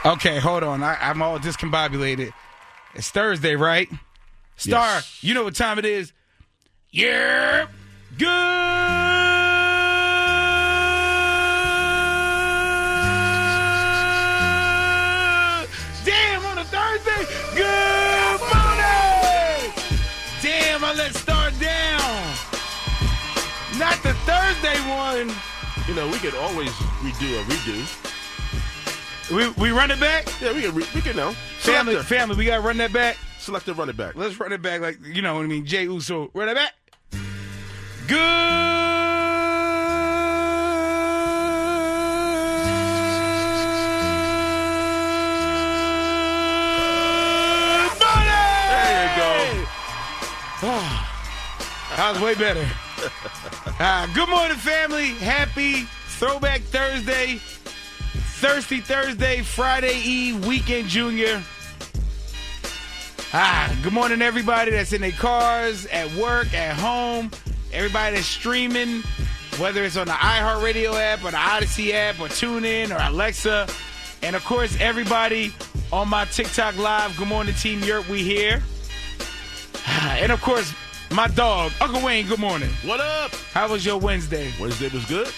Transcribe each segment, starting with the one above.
Okay, hold on. I'm all discombobulated. It's Thursday, right? Star, Yes. You know what time it is? Yeah. Good. Damn, on a Thursday. Good morning. Damn, I let Star down. Not the Thursday one. You know, we could always redo a redo. We run it back? Yeah, we can now. Family, we got to run that back. Select the run it back. Let's run it back like, you know what I mean, Jay Uso. Run it back. Good morning! There you go. That was way better. Good morning, family. Happy Throwback Thursday. Thirsty Thursday, Friday Eve, Weekend Junior. Good morning, everybody that's in their cars, at work, at home, everybody that's streaming, whether it's on the iHeartRadio app or the Odyssey app or TuneIn or Alexa. And, of course, everybody on my TikTok Live. Good morning, Team Yurt. We here. And, of course, my dog, Uncle Wayne, good morning. What up? How was your Wednesday? Wednesday was good.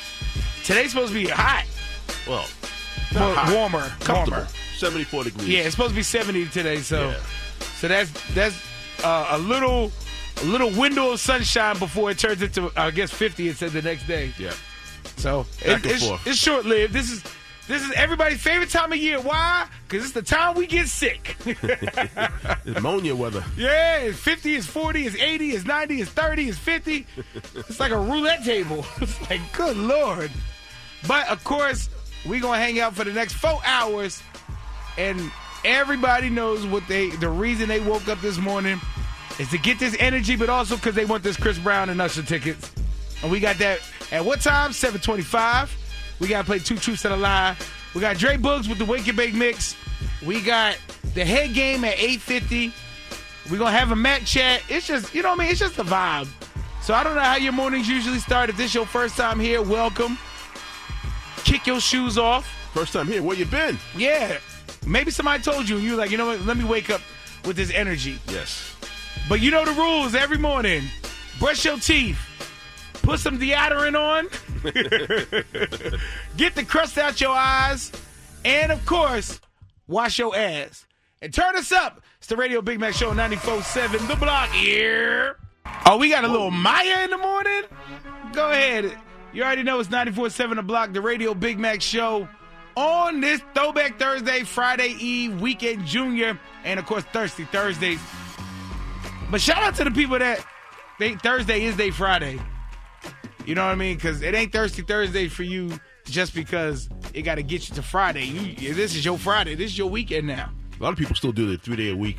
Today's supposed to be hot. Well, More, hot. warmer. Comfortable. Warmer. 74 degrees. Yeah, it's supposed to be 70 today, so Yeah. so that's a little window of sunshine before it turns into, I guess, 50. It said the next day. Yeah. So Back and forth. it's short lived. This is everybody's favorite time of year. Why? Because it's the time we get sick. It's ammonia weather. Yeah, it's 50, it's 40, it's 80, it's 90, it's 30, it's 50. It's like a roulette table. It's like, good Lord. But, of course, we're going to hang out for the next 4 hours, and everybody knows the reason they woke up this morning is to get this energy, but also because they want this Chris Brown and Usher tickets. And we got that at what time? 7:25. We got to play Two Truths and a Lie. We got Dre Boogs with the Wake and Bake Mix. We got the head game at 8:50. We're going to have a Mac chat. It's just, you know what I mean? It's just a vibe. So I don't know how your mornings usually start. If this is your first time here, welcome. Kick your shoes off. First time here. Where you been? Yeah. Maybe somebody told you, and you're like, you know what? Let me wake up with this energy. Yes. But you know the rules every morning. Brush your teeth. Put some deodorant on. Get the crust out your eyes. And, of course, wash your ass. And turn us up. It's the Radio Big Mack Show 94.7 The Block here. Oh, we got a little Maya in the morning? Go ahead. You already know it's 94.7 The Block, the Radio Big Mack Show. On this Throwback Thursday, Friday Eve, Weekend Junior, and, of course, Thirsty Thursdays. But shout out to the people that think Thursday is their Friday. You know what I mean? Because it ain't Thirsty Thursday for you just because it got to get you to Friday. This is your Friday. This is your weekend now. A lot of people still do the 3-day-a-week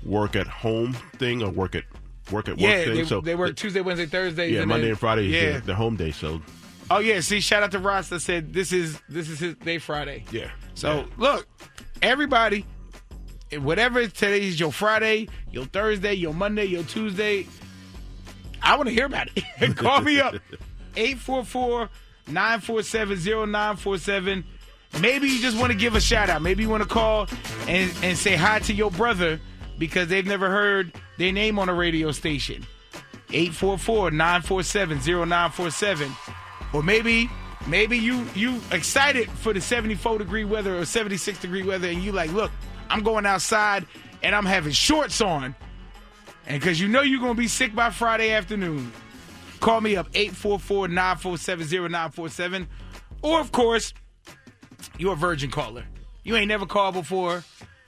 work at home thing or work at work thing. They work Tuesday, Wednesday, Thursday. Yeah, Monday and Friday is yeah. their home day. So. Oh, yeah. See, shout out to Ross that said this is his day Friday. Yeah. So, Look, everybody, whatever today is your Friday, your Thursday, your Monday, your Tuesday, I want to hear about it. Call me up. 844-947-0947. Maybe you just want to give a shout out. Maybe you want to call and say hi to your brother because they've never heard their name on a radio station. 844-947-0947. Or maybe you excited for the 74-degree weather or 76-degree weather, and you like, look, I'm going outside and I'm having shorts on. And because you know you're going to be sick by Friday afternoon, call me up, 844-947-0947. Or, of course, you're a virgin caller. You ain't never called before.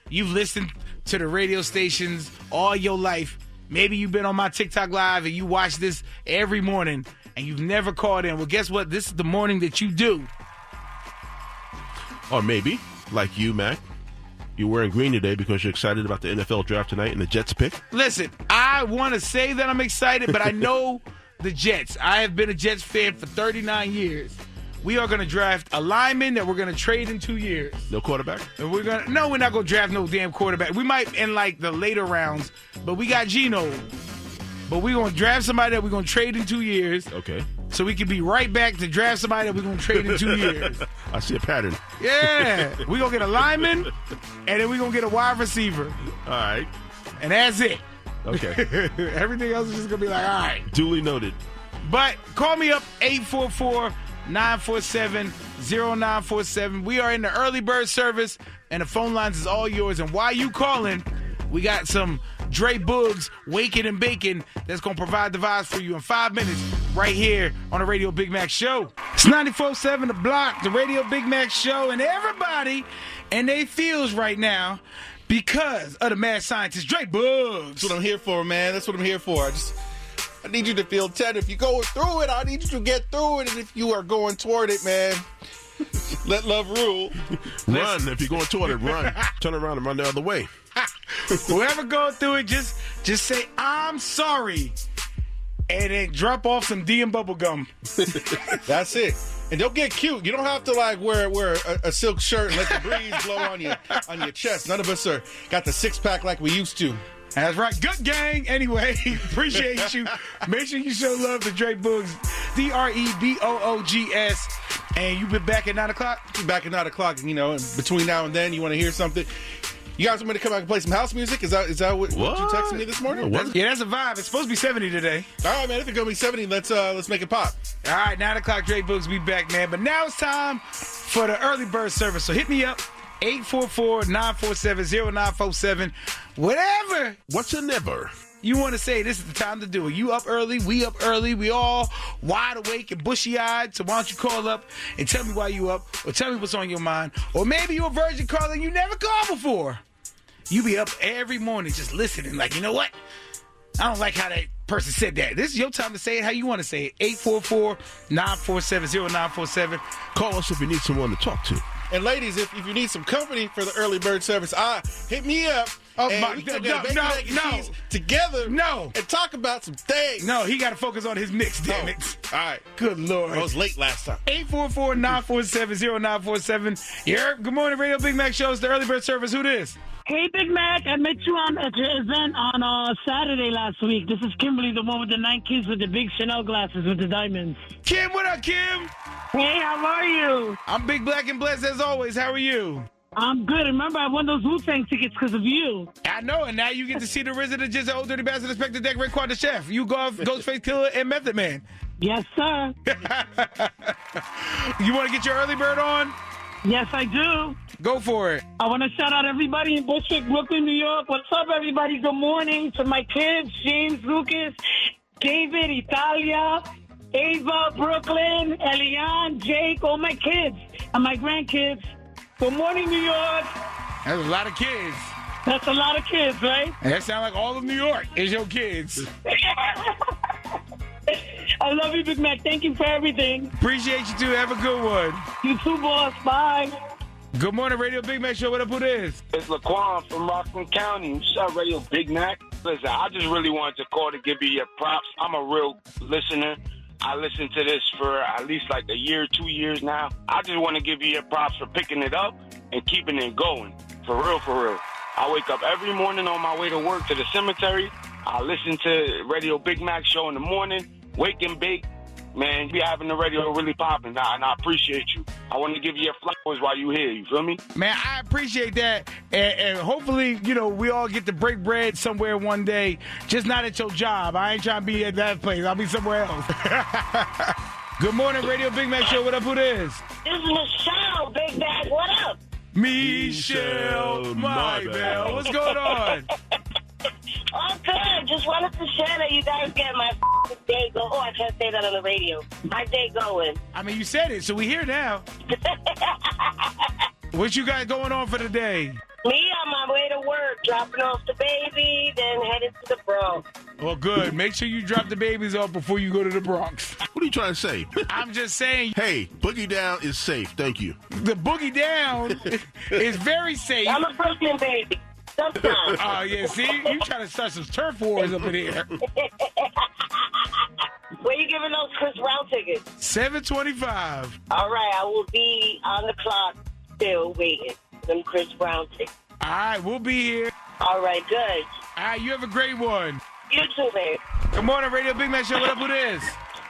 You've listened to the radio stations all your life. Maybe you've been on my TikTok Live and you watch this every morning and you've never called in. Well, guess what? This is the morning that you do. Or maybe, like you, Mac, you're wearing green today because you're excited about the NFL draft tonight and the Jets pick. Listen, I want to say that I'm excited, but I know the Jets. I have been a Jets fan for 39 years. We are going to draft a lineman that we're going to trade in 2 years. No quarterback? And we're not going to draft no damn quarterback. We might in like the later rounds, but we got Geno. But we're going to draft somebody that we're going to trade in 2 years. Okay. so we can be right back to draft somebody that we're going to trade in 2 years. I see a pattern. Yeah. We're going to get a lineman, and then we're going to get a wide receiver. All right. And that's it. Okay. Everything else is just going to be like, all right. Duly noted. But call me up, 844-947-0947. We are in the early bird service, and the phone lines is all yours. And while you calling, we got some Dre Boogs, Waking and Bacon, that's going to provide the vibes for you in 5 minutes right here on the Radio Big Mack Show. It's 94.7 The Block, the Radio Big Mack Show, and everybody and they feels right now because of the mad scientist, Dre Boogs. That's what I'm here for, man. That's what I'm here for. I need you to feel 10. If you're going through it, I need you to get through it. And if you are going toward it, man, let love rule. Run. If you're going toward it, run. Turn around and run the other way. Whoever going through it, just say, I'm sorry. And then drop off some D and bubble gum. That's it. And don't get cute. You don't have to like wear a silk shirt and let the breeze blow on your chest. None of us got the 6-pack like we used to. That's right. Good gang. Anyway, appreciate you. Make sure you show love to Dre Boogs, DREBOOGS. And you've been back at 9 o'clock? Be back at 9 o'clock. And, between now and then, you want to hear something. You guys want me to come back and play some house music? Is that what you texted me this morning? Yeah, that's a vibe. It's supposed to be 70 today. All right, man. If it's going to be 70, let's make it pop. All right, 9 o'clock, Dre Boogs be back, man. But now it's time for the early bird service. So hit me up, 844-947-0947. Whatever. What's a never? You want to say, this is the time to do it. You up early, we up early, we all wide awake and bushy-eyed. So why don't you call up and tell me why you up, or tell me what's on your mind. Or maybe you're a virgin calling you never called before. You be up every morning just listening like, you know what? I don't like how that person said that. This is your time to say it how you want to say it. 844-947-0947. Call us if you need someone to talk to. And ladies, if you need some company for the early bird service, hit me up. Oh, and no. Together. No. And talk about some things. No, he got to focus on his mix, damn it. All right. Good Lord. I was late last time. 844-947-0947. Yeah, good morning, Radio Big Mac Show. It's the early bird service. Who this? Hey, Big Mac. I met you at your event on Saturday last week. This is Kimberly, the one with the 9 kids with the big Chanel glasses with the diamonds. Kim, what up, Kim? Hey, how are you? I'm big, black, and blessed as always. How are you? I'm good. Remember, I won those Wu-Tang tickets because of you. I know, and now you get to see the RZA, the Jizza, Old Dirty Bastard, Inspector Deck, Raekwon the Chef. You Golf, Ghostface Killer, and Method Man. Yes, sir. You want to get your early bird on? Yes, I do. Go for it. I want to shout out everybody in Bushwick, Brooklyn, New York. What's up, everybody? Good morning to my kids, James, Lucas, David, Italia, Ava, Brooklyn, Eliane, Jake, all my kids and my grandkids. Good morning, New York. That's a lot of kids. That's a lot of kids, right? And that sounds like all of New York is your kids. I love you, Big Mac. Thank you for everything. Appreciate you, too. Have a good one. You too, boss. Bye. Good morning, Radio Big Mac Show. What up, who this? It's Laquan from Rockland County. What's up, Radio Big Mac? Listen, I just really wanted to call to give you your props. I'm a real listener. I listen to this for at least like a year, 2 years now. I just want to give you your props for picking it up and keeping it going. For real, for real. I wake up every morning on my way to work to the cemetery. I listen to Radio Big Mac Show in the morning. Wake and bake. Man, you be having the radio really popping, and I appreciate you. I want to give you your flowers while you here. You feel me? Man, I appreciate that. And hopefully, we all get to break bread somewhere one day. Just not at your job. I ain't trying to be at that place. I'll be somewhere else. Good morning, Radio Big Mac Show. What up, who this? This is Michelle, Big Bag. What up? Michelle, my bell. What's going on? Oh, good. Just wanted to share that you guys get my day going. Oh, I can't say that on the radio. My day going. I mean, you said it, so we here now. What you got going on for the day? Me on my way to work, dropping off the baby, then headed to the Bronx. Well, good. Make sure you drop the babies off before you go to the Bronx. What are you trying to say? I'm just saying. Hey, Boogie Down is safe. Thank you. The Boogie Down is very safe. I'm a Brooklyn baby. Sometimes. Oh, yeah. See? You trying to start some turf wars up in here. Where you giving those Chris Brown tickets? $7.25. All right. I will be on the clock still waiting for them Chris Brown tickets. All right. We'll be here. All right. Good. All right. You have a great one. You too, man. Good morning, Radio Big Mac Show. What up, who this?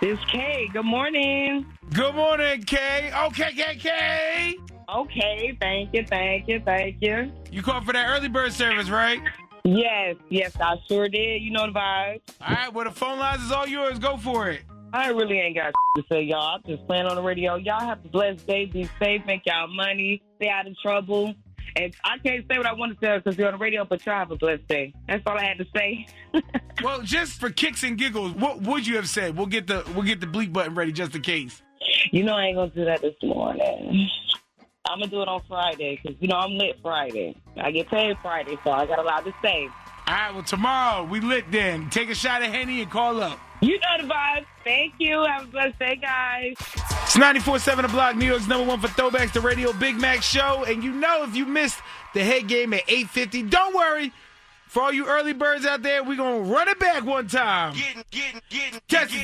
It's Kay. Good morning. Good morning, Kay. Okay, Kay. Okay, thank you. You called for that early bird service, right? Yes, I sure did. You know the vibes. All right, well, the phone lines is all yours. Go for it. I really ain't got to say, y'all. I'm just playing on the radio. Y'all have a blessed day. Be safe. Make y'all money. Stay out of trouble. And I can't say what I want to say because you're on the radio, but y'all have a blessed day. That's all I had to say. Well, just for kicks and giggles, what would you have said? We'll get the bleep button ready just in case. You know I ain't going to do that this morning. I'm going to do it on Friday because, I'm lit Friday. I get paid Friday, so I got a lot to say. All right, well, tomorrow we lit then. Take a shot at Henny and call up. You know the vibes. Thank you. Have a blessed day, guys. It's 94.7 The Block, New York's #1 for Throwbacks, the radio Big Mack show. And if you missed the head game at 8:50, don't worry. For all you early birds out there, we're going to run it back one time. Testing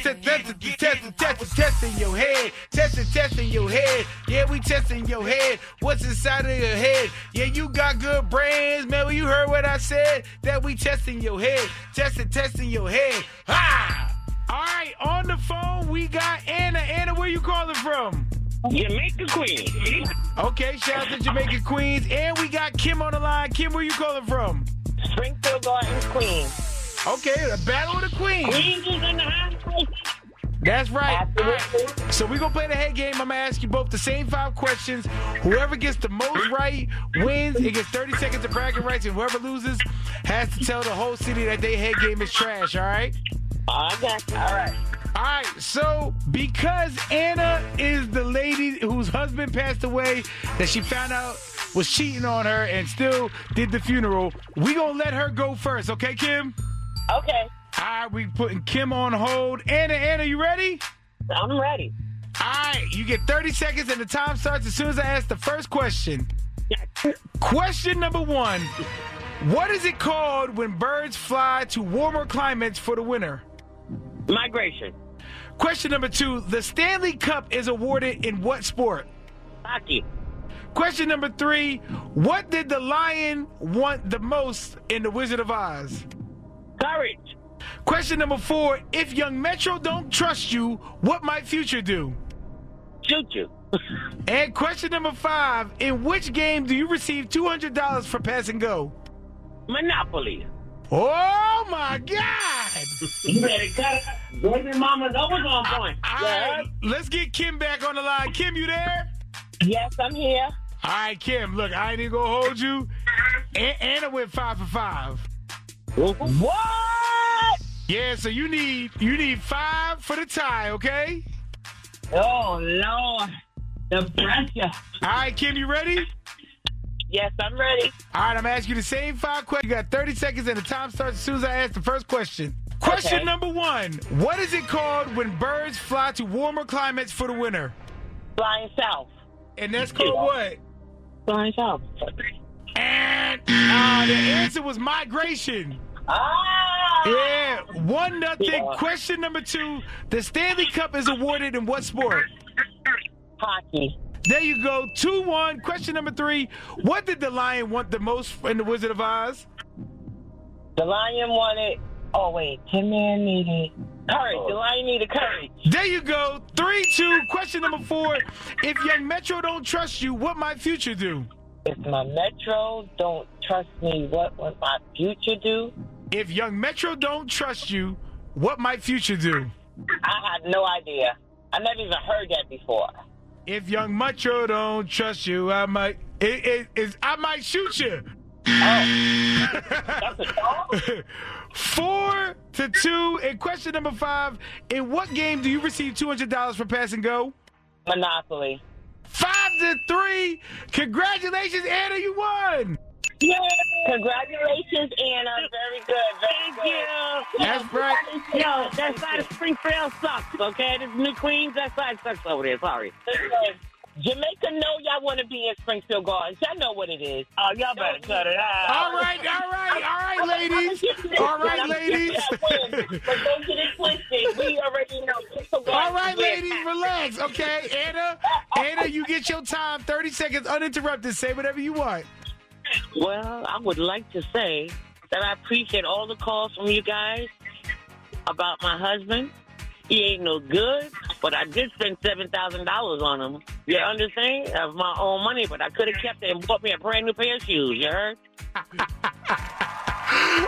your head. Testing your head. Yeah, we testing your head. What's inside of your head? Yeah, you got good brains. Man, well, you heard what I said. That we testing your head. Testing your head. Ha! All right, on the phone, we got Anna. Anna, where you calling from? Jamaica Queens. Okay, shout out to Jamaica Queens. And we got Kim on the line. Kim, where you calling from? Springfield Gardens, Queens. Okay, the Battle of the Queens. Queens is in the house. That's right. Absolutely. All right. So we're going to play the head game. I'm going to ask you both the same 5 questions. Whoever gets the most right wins. It gets 30 seconds of bragging rights, and whoever loses has to tell the whole city that their head game is trash, all right? I got you. All right. All right, so because Anna is the lady whose husband passed away that she found out was cheating on her and still did the funeral, we going to let her go first, okay, Kim? Okay. All right, we putting Kim on hold. Anna, you ready? I'm ready. All right, you get 30 seconds and the time starts as soon as I ask the first question. Question number 1. What is it called when birds fly to warmer climates for the winter? Migration. Question number 2. The Stanley Cup is awarded in what sport? Hockey. Question number 3. What did the lion want the most in The Wizard of Oz? Courage. Question number 4. If Young Metro don't trust you, what might Future do? Shoot you. And question number 5. In which game do you receive $200 for pass and go? Monopoly. Oh, my God. You better cut it. Baby mama, that was on point. All right, let's get Kim back on the line. Kim, you there? Yes, I'm here. All right, Kim, look, I ain't even going to hold you. Anna went 5 for 5. What? Yeah, so you need 5 for the tie, okay? Oh, Lord. The pressure. All right, Kim, you ready? Yes, I'm ready. All right, I'm asking you the same 5 questions. You got 30 seconds, and the time starts as soon as I ask the first question. Question number 1. What is it called when birds fly to warmer climates for the winter? Flying south. And that's called what? Flying south. And the answer was migration. Yeah, 1-0. Yeah. Question number 2. The Stanley Cup is awarded in what sport? Hockey. There you go. 2-1. Question number 3. What did the lion want the most in The Wizard of Oz? The lion wanted... Oh, wait. Tin Man needed courage. The lion needed courage. There you go. 3-2. Question number 4. If Young Metro don't trust you, what might Future do? If my Metro don't trust me, what would my Future do? If Young Metro don't trust you, what might Future do? I had no idea. I never even heard that before. If Young Metro don't trust you, I might shoot you. Oh. That's a song? 4-2. And question number 5. In what game do you receive $200 for pass and go? Monopoly. 5-3. Congratulations, Anna, you won. Yay! Congratulations, Anna. Very good. Thank you. That's right. Yo, that side of Springfield sucks, okay? This New Queens, that side sucks over there. Sorry. Jamaica know y'all want to be in Springfield Gardens. Y'all know what it is. Oh, y'all better cut it out. All right, ladies. All right, ladies. But don't get it twisted. We already know. All right, ladies, relax, okay? Anna, you get your time, 30 seconds uninterrupted. Say whatever you want. Well, I would like to say that I appreciate all the calls from you guys about my husband. He ain't no good, but I did spend $7,000 on him. You understand? Of my own money, but I could have kept it and bought me a brand new pair of shoes. You heard?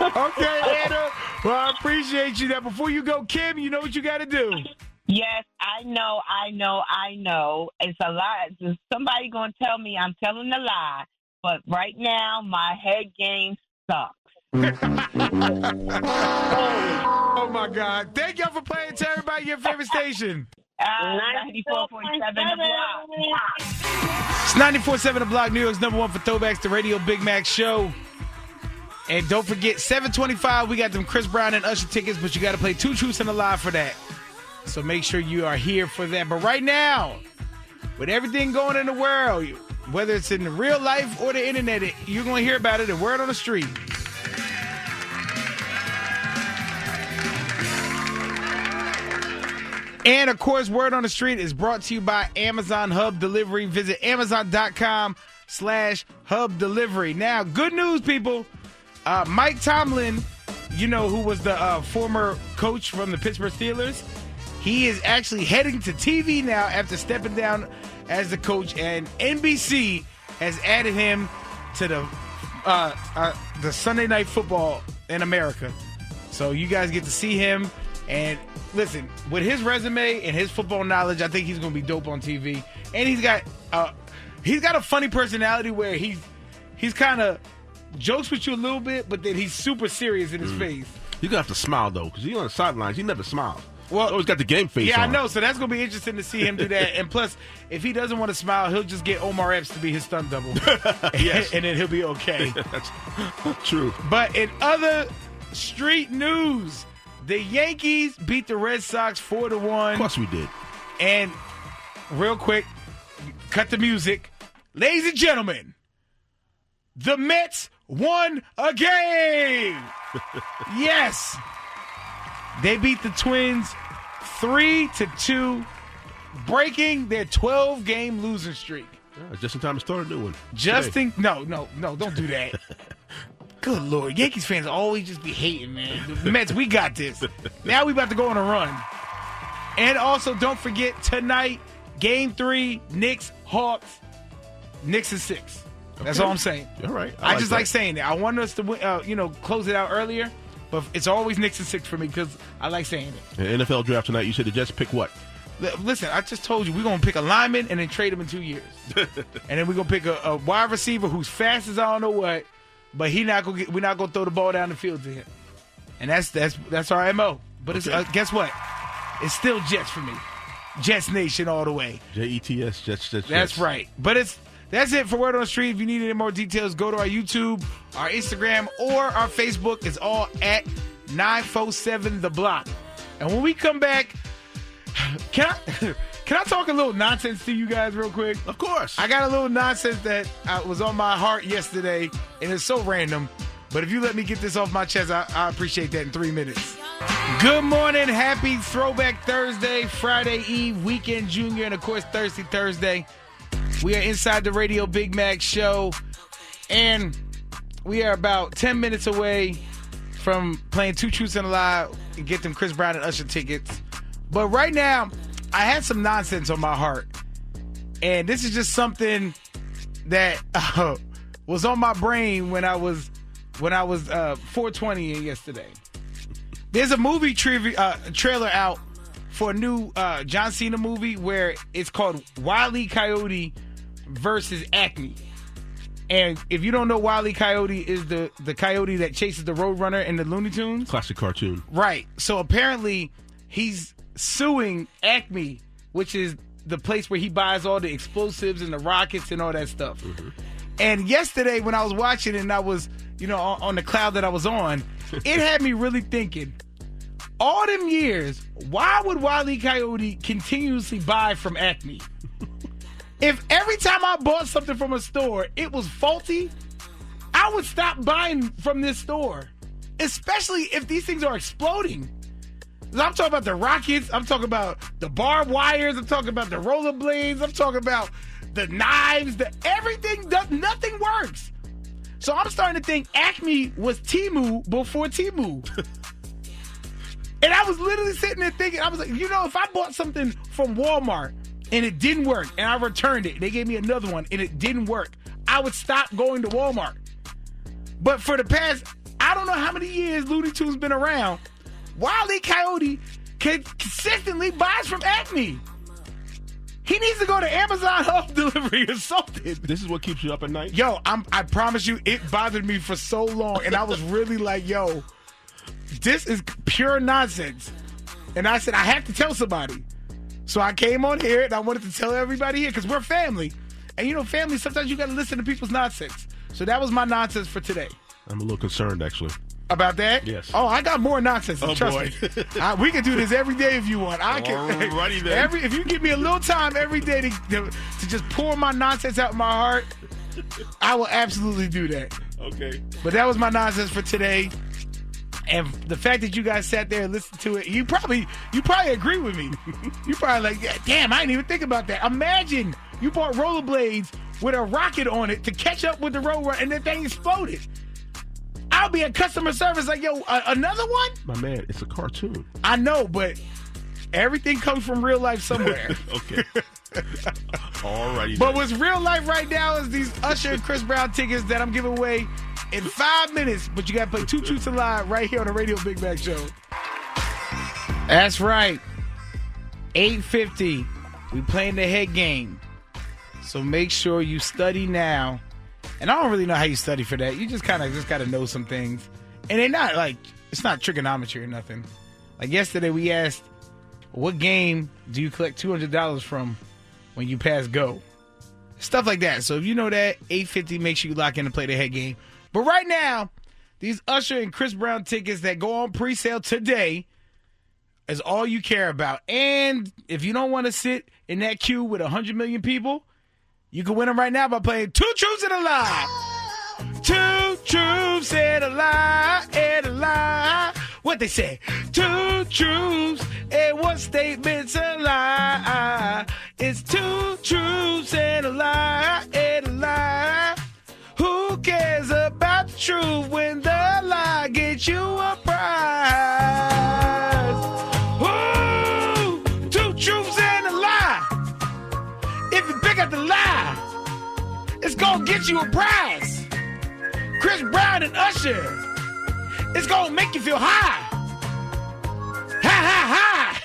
Okay, Anna. Well, I appreciate you. Now, before you go, Kim, you know what you got to do. Yes, I know. It's a lie. Somebody going to tell me I'm telling a lie. But right now, my head game sucks. Oh, my God. Thank y'all for playing. Tell everybody your favorite station. 94.7 The Block. It's 94.7 The Block, New York's #1 for Throwbacks, the Radio Big Mack Show. And don't forget, 7:25, we got them Chris Brown and Usher tickets, but you got to play 2 Truths and a Lie for that. So make sure you are here for that. But right now, with everything going in the world, whether it's in the real life or the internet, you're going to hear about it in Word on the Street. And, of course, Word on the Street is brought to you by Amazon Hub Delivery. Visit Amazon.com/Hub Delivery. Now, good news, people. Mike Tomlin, you know, who was the former coach from the Pittsburgh Steelers, he is actually heading to TV now after stepping down as the coach, and NBC has added him to the Sunday Night Football in America. So you guys get to see him. And listen, with his resume and his football knowledge, I think he's going to be dope on TV. And he's got a funny personality where he's kind of jokes with you a little bit, but then he's super serious in his face. You're going to have to smile, though, because he's on the sidelines. He never smiles. Well, always got the game face yeah, on. I know. So that's going to be interesting to see him do that. And plus, if he doesn't want to smile, he'll just get Omar Epps to be his stunt double. Yes. And then he'll be okay. That's true. But in other street news, the Yankees beat the Red Sox 4-1. Of course we did. And real quick, cut the music. Ladies and gentlemen, the Mets won a game. Yes. They beat the Twins 3-2, breaking their 12-game losing streak. Just in time to start a new one. No, don't do that. Good Lord. Yankees fans always just be hating, man. The Mets, we got this. Now we about to go on a run. And also, don't forget, tonight, Game 3, Knicks, Hawks. Knicks is 6. That's all I'm saying. All right. I just like saying that. I want us to close it out earlier, but it's always Knicks and 6 for me because I like saying it. The NFL draft tonight, you said the Jets pick what? Listen, I just told you, we're going to pick a lineman and then trade him in 2 years. And then we're going to pick a wide receiver who's fast as I don't know what. But we're not gonna throw the ball down the field to him, and that's our MO. But it's guess what? It's still Jets for me. Jets Nation all the way. Jets, Jets. That's right. But that's it for Word on the Street. If you need any more details, go to our YouTube, our Instagram, or our Facebook. It's all at 947 The Block. And when we come back, can I talk a little nonsense to you guys real quick? Of course. I got a little nonsense that was on my heart yesterday, and it's so random. But if you let me get this off my chest, I appreciate that in 3 minutes. Good morning. Happy Throwback Thursday, Friday Eve, Weekend Junior, and, of course, Thirsty Thursday. We are inside the Radio Big Mac Show, and we are about 10 minutes away from playing 2 Truths and a Lie and get them Chris Brown and Usher tickets. But right now, I had some nonsense on my heart, and this is just something that was on my brain when I was 420 yesterday. There's a movie trailer out for a new John Cena movie where it's called Wile E. Coyote versus Acme. And if you don't know, Wile E. Coyote is the coyote that chases the Roadrunner in the Looney Tunes. Classic cartoon. Right. So apparently he's suing Acme, which is the place where he buys all the explosives and the rockets and all that stuff. Mm-hmm. And yesterday when I was watching it and I was, on the cloud that I was on, it had me really thinking, all them years, why would Wile E. Coyote continuously buy from Acme? If every time I bought something from a store, it was faulty, I would stop buying from this store, especially if these things are exploding. I'm talking about the rockets. I'm talking about the barbed wires. I'm talking about the rollerblades. I'm talking about the knives. Everything does. Nothing works. So I'm starting to think Acme was Temu before Temu. And I was literally sitting there thinking, I was like, if I bought something from Walmart and it didn't work, and I returned it, they gave me another one and it didn't work, I would stop going to Walmart. But for the past, I don't know how many years Looney Tunes been around, Wile E Coyote consistently buys from Acme. He needs to go to Amazon Home Delivery or something. This is what keeps you up at night? Yo, I promise you, it bothered me for so long, and I was really like, yo, this is pure nonsense. And I said, I have to tell somebody. So I came on here, and I wanted to tell everybody here, because we're family. And family, sometimes you got to listen to people's nonsense. So that was my nonsense for today. I'm a little concerned, actually. About that? Yes. Oh, I got more nonsense. Oh, trust boy. me. We can do this every day if you want. I can. Alrighty then. If you give me a little time every day to just pour my nonsense out of my heart, I will absolutely do that. Okay. But that was my nonsense for today. And the fact that you guys sat there and listened to it, you probably agree with me. You probably like, yeah, damn, I didn't even think about that. Imagine you bought rollerblades with a rocket on it to catch up with the road run, and that thing exploded. I'll be at customer service like, yo, another one? My man, it's a cartoon. I know, but everything comes from real life somewhere. Okay. Alrighty. But what's real life right now is these Usher and Chris Brown tickets that I'm giving away in 5 minutes. But you got to play Two Truths and a Lie right here on the Radio Big Mack Show. That's right. 8:50. We playing the head game. So make sure you study now. And I don't really know how you study for that. You just kind of got to know some things. And they're not like, it's not trigonometry or nothing. Like yesterday we asked, what game do you collect $200 from when you pass go? Stuff like that. So if you know that, 8:50, make sure you lock in and play the head game. But right now, these Usher and Chris Brown tickets that go on pre-sale today is all you care about. And if you don't want to sit in that queue with 100 million people, you can win them right now by playing Two Truths and a Lie. Two truths and a lie, and a lie. What they say? Two truths and one statement's a lie. It's two truths and a lie, and a lie. Who cares about the truth when the lie gets you a prize? Ooh, two truths and a lie. If you pick up the lie, it's gonna get you a prize. Chris Brown and Usher, it's gonna make you feel high. Ha ha ha.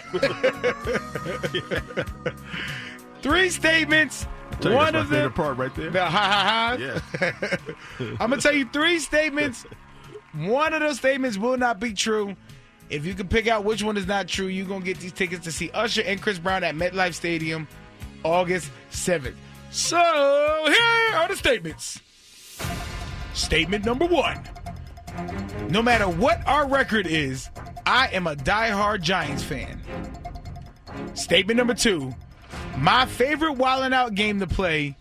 3 statements. One of them, part right there. The ha ha ha. Yeah. I'm gonna tell you 3 statements. One of those statements will not be true. If you can pick out which one is not true, you're gonna get these tickets to see Usher and Chris Brown at MetLife Stadium, August 7th. So here are the statements. Statement number 1. No matter what our record is, I am a diehard Giants fan. Statement number 2. My favorite wildin' out game to play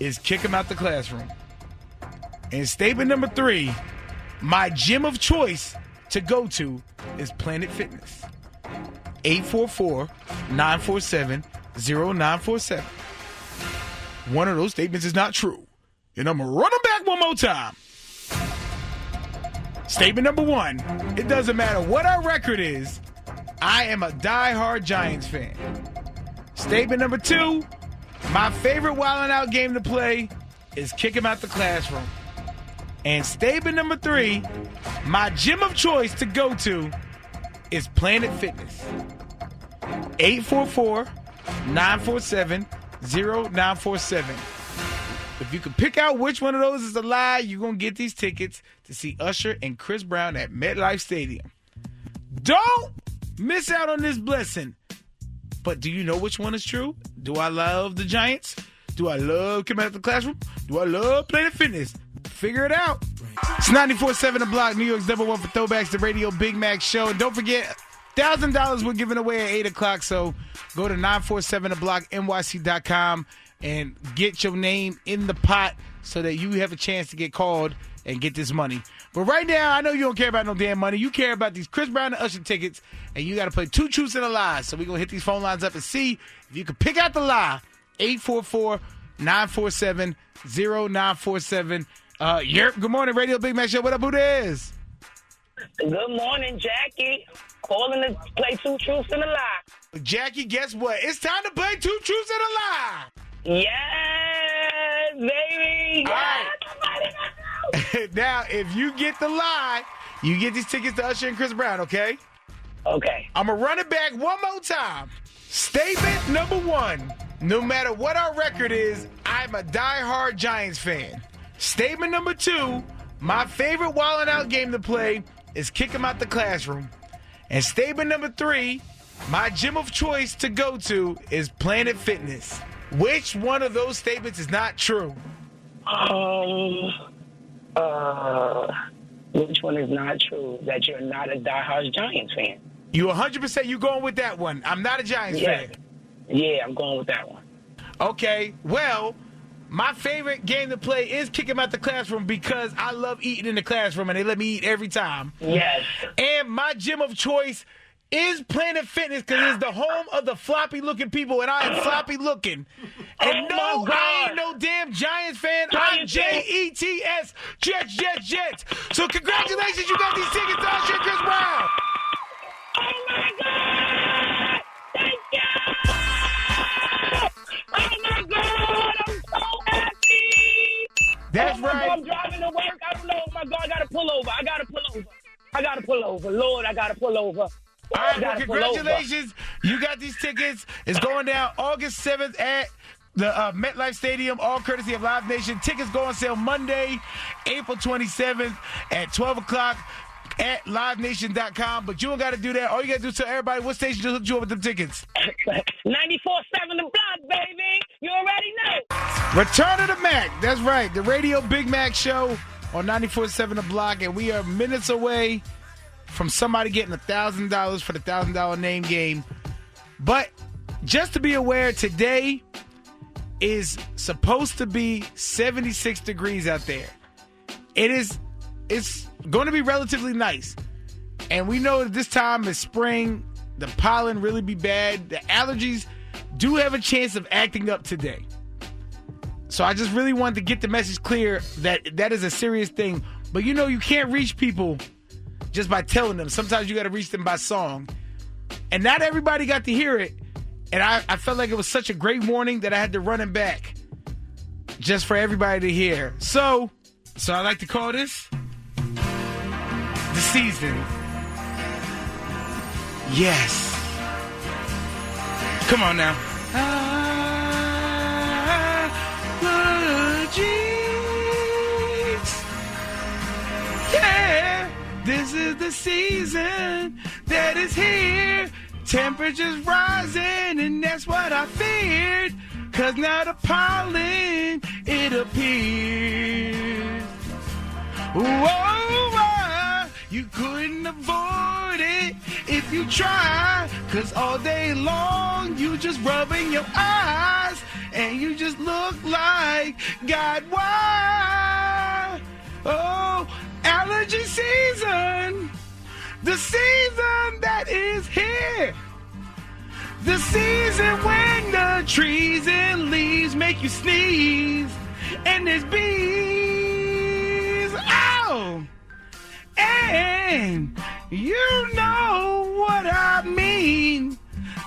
is kick 'em out the classroom. And statement number 3. My gym of choice to go to is Planet Fitness. 844-947-0947. One of those statements is not true. And I'm going to run them back one more time. Statement number 1. It doesn't matter what our record is, I am a diehard Giants fan. Statement number 2. My favorite wildin' out game to play is kick 'em out the classroom. And statement number 3. My gym of choice to go to is Planet Fitness. 844-947-0947. If you can pick out which one of those is a lie, you're going to get these tickets to see Usher and Chris Brown at MetLife Stadium. Don't miss out on this blessing. But do you know which one is true? Do I love the Giants? Do I love coming out of the classroom? Do I love Planet Fitness? Figure it out. It's 94.7 The Block, New York's number 1 for Throwbacks, the Radio Big Mack Show. And don't forget, $1,000 we're giving away at 8 o'clock. So go to 947theblocknyc.com and get your name in the pot so that you have a chance to get called and get this money. But right now, I know you don't care about no damn money. You care about these Chris Brown and Usher tickets, and you got to play 2 truths and a lie. So we're going to hit these phone lines up and see if you can pick out the lie. 844-947-0947. Good morning, Radio Big Mack Show. What up, who this? Good morning, Jackie. Calling to play Two Truths and a Lie. Jackie, guess what? It's time to play Two Truths and a Lie. Yes, baby. All Yes. right. Now, if you get the lie, you get these tickets to Usher and Chris Brown, okay? Okay. I'm going to run it back one more time. Statement number 1. No matter what our record is, I'm a diehard Giants fan. Statement number 2. My favorite Wile E game to play is kick 'em out the classroom. And statement number 3. My gym of choice to go to is Planet Fitness. Which one of those statements is not true? Which one is not true? That you're not a diehard Giants fan. You 100% you going with that one. I'm not a Giants fan. Yeah, I'm going with that one. Okay, well, my favorite game to play is kick 'em out the classroom because I love eating in the classroom and they let me eat every time. Yes. And my gym of choice is Planet Fitness because it's the home of the floppy-looking people, and I am floppy-looking. And no, I ain't no damn Giants fan. I'm Jets, Jets. So congratulations, you got these tickets to Usher and Chris Brown. Oh, my God! Thank you! Oh, my God! I'm so happy! That's right. I'm driving to work. I don't know. Oh, my God, I got to pull over. Lord, I got to pull over. All right, well, congratulations. You got these tickets. It's going down August 7th at the MetLife Stadium, all courtesy of Live Nation. Tickets go on sale Monday, April 27th at 12 o'clock at livenation.com. But you don't got to do that. All you got to do is tell everybody what station to hook you up with them tickets. 94.7 The Block, baby. You already know. Return of the Mac. That's right. The radio Big Mac show on 94.7 The Block. And we are minutes away from somebody getting $1,000 for the $1,000 name game. But just to be aware, today is supposed to be 76 degrees out there. It's going to be relatively nice. And we know that this time is spring. The pollen really be bad. The allergies do have a chance of acting up today. So I just really wanted to get the message clear that that is a serious thing. But you know, you can't reach people just by telling them. Sometimes you got to reach them by song. And not everybody got to hear it. And I felt like it was such a great warning that I had to run it back just for everybody to hear. So I like to call this the season. Yes. Come on now. Yeah. This is the season that is here. Temperatures rising, and that's what I feared. 'Cause now the pollen, it appears. Whoa, you couldn't avoid it if you try. 'Cause all day long, you just rubbing your eyes, and you just look like God, why? Oh, allergy season, the season that is here, the season when the trees and leaves make you sneeze, and there's bees, oh, and you know what I mean,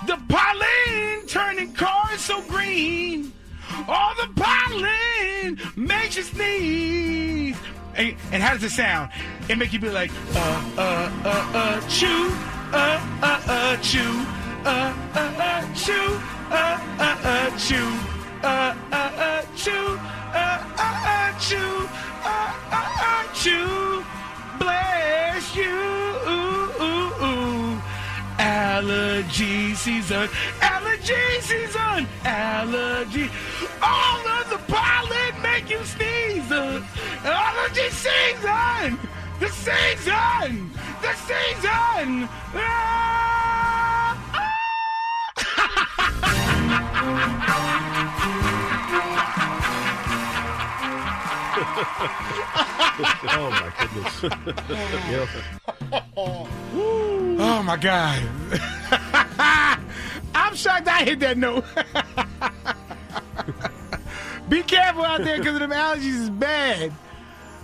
the pollen turning cars so green, all the pollen makes you sneeze. And how does it sound? It make you be like, chew, chew, chew, chew, chew, chew, chew, bless you. Allergy season, allergy season, allergy. All of the pollen make you sneeze. Allergy season, the season, the season. Oh my goodness. Yep. Oh my God. I'm shocked I hit that note. Be careful out there because them allergies is bad.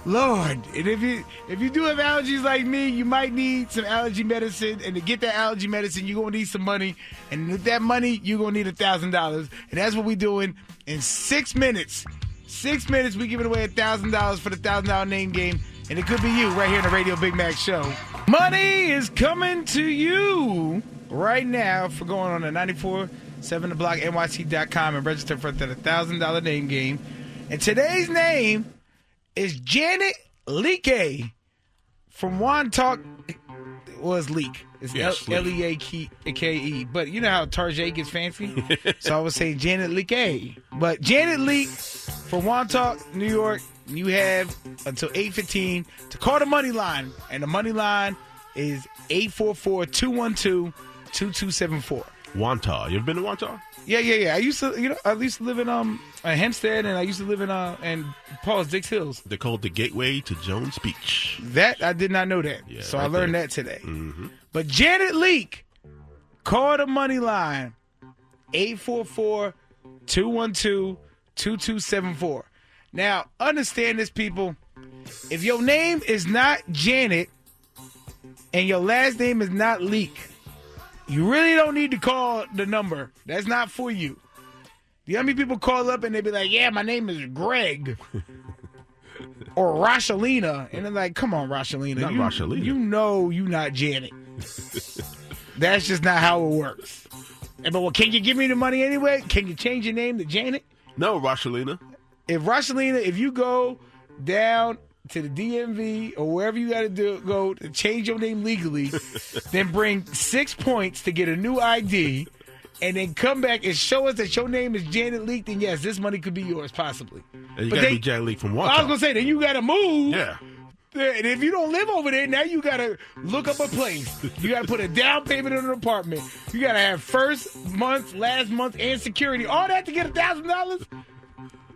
Lord, and if you do have allergies like me, you might need some allergy medicine. And to get that allergy medicine, you're going to need some money. And with that money, you're going to need $1,000. And that's what we're doing in 6 minutes. 6 minutes, we giving away $1,000 for the $1,000 name game. And it could be you right here on the Radio Big Mack Show. Money is coming to you right now for going on the 947theblock.nyc.com and register for the $1,000 name game. And today's name is Janet Leake from Wantagh. Was Leake. It's Leake. But you know how Tarjay gets fancy? So I would say Janet Leake. But Janet Leake from Wantagh, New York, you have until 8:15 to call the money line. And the money line is 844-212-2274. Wantagh. You ever been to Wantagh? Yeah. I used to live in Hempstead, and I used to live in Paul's Dix Hills. They're called the Gateway to Jones Beach. That I did not know that. Yeah, so right I learned there. that today. Mm-hmm. But Janet Leake, call the money line 844-212-2274. Now, understand this, people. If your name is not Janet and your last name is not Leake, you really don't need to call the number. That's not for you. The other people call up and they be like, yeah, my name is Greg. Or Roshalina. And they're like, come on, Roshalina. Not Roshalina. You know you not Janet. That's just not how it works. But well, can you give me the money anyway? Can you change your name to Janet? No, Roshalina. If you go down to the DMV or wherever you got to go to change your name legally, then bring 6 points to get a new ID, and then come back and show us that your name is Janet Leake, then yes, this money could be yours, possibly. And you got to be Janet Leake from Wantagh. I was going to say, then you got to move. Yeah. And if you don't live over there, now you got to look up a place. You got to put a down payment on an apartment. You got to have first month, last month, and security. All that to get $1,000?